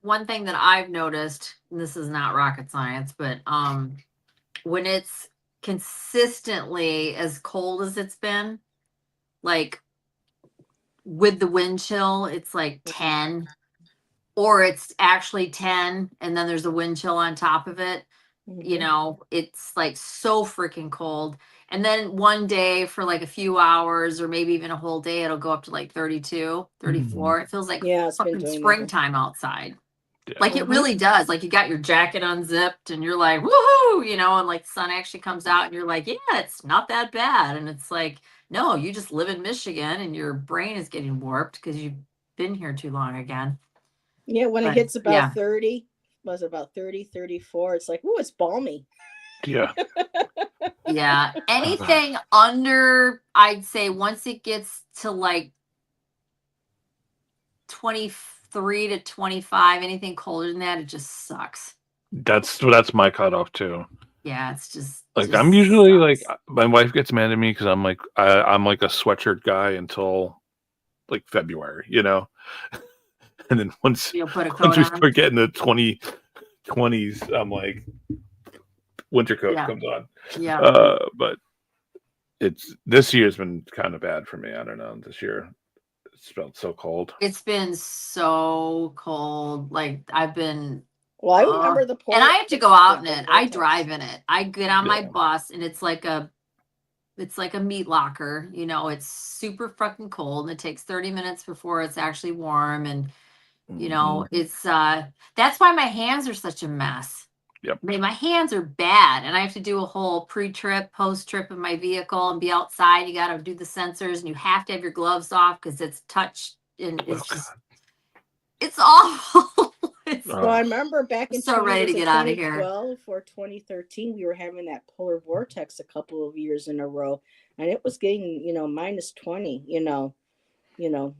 one thing that I've noticed, and this is not rocket science, but when it's consistently as cold as it's been, like with the wind chill, it's like 10, or it's actually 10, and then there's a wind chill on top of it. It's like so freaking cold. And then one day for like a few hours or maybe even a whole day, it'll go up to like 32, 34. It feels like Yeah, it's been fucking doing that. springtime outside. Yeah. Like it really does. Like you got your jacket unzipped and you're like, woohoo, and like the sun actually comes out and you're like, yeah, it's not that bad. And it's like, no, you just live in Michigan and your brain is getting warped because you've been here too long again. Yeah, when it But, hits about yeah. 30, was about 30, 34, it's like, ooh, it's balmy. Yeah. Yeah. Anything under, I'd say once it gets to like 23 to 25, anything colder than that, it just sucks. That's my cutoff too. Yeah, it's just Like just I'm usually sucks. like my wife gets mad at me because I'm like I'm like a sweatshirt guy until like February, and then once You'll put a once coat we on. start getting the 2020s, I'm like winter coat Yeah. comes on. Yeah. But this year's been kind of bad for me. I don't know. This year it's felt so cold. It's been so cold. Like I've been Well, I remember and I have to go out in the it. I vortex. drive in it. I get on my Yeah. bus and it's like a meat locker. It's super fucking cold and it takes 30 minutes before it's actually warm. And it's that's why my hands are such a mess. Yep. I mean, my hands are bad and I have to do a whole pre-trip, post-trip in my vehicle and be outside. You got to do the sensors and you have to have your gloves off because it's touch and it's just, it's awful. Well, I remember back in so ready to get out of here. 2012 or 2013, we were having that polar vortex a couple of years in a row, and it was getting, minus 20,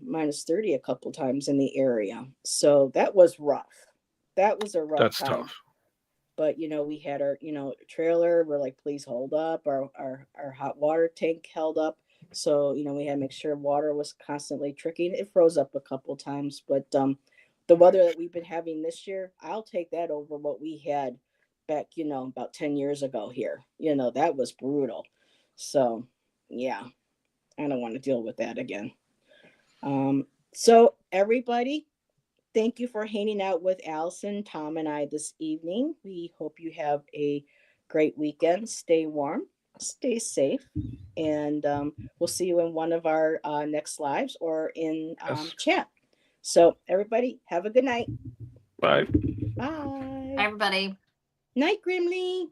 minus 30 a couple times in the area. So that was rough. That was a rough That's time. tough. But we had our trailer. We're like, please hold up. Our hot water tank held up. So we had to make sure water was constantly trickling. It froze up a couple times, but the weather that we've been having this year, I'll take that over what we had back about 10 years ago here. That was brutal. So yeah, I don't want to deal with that again. So everybody, thank you for hanging out with Allyson, Tom, and I this evening. We hope you have a great weekend. Stay warm, stay safe, and we'll see you in one of our next lives or in chat. So, everybody, have a good night. Bye. Bye. Hi, everybody. Night, Grimly.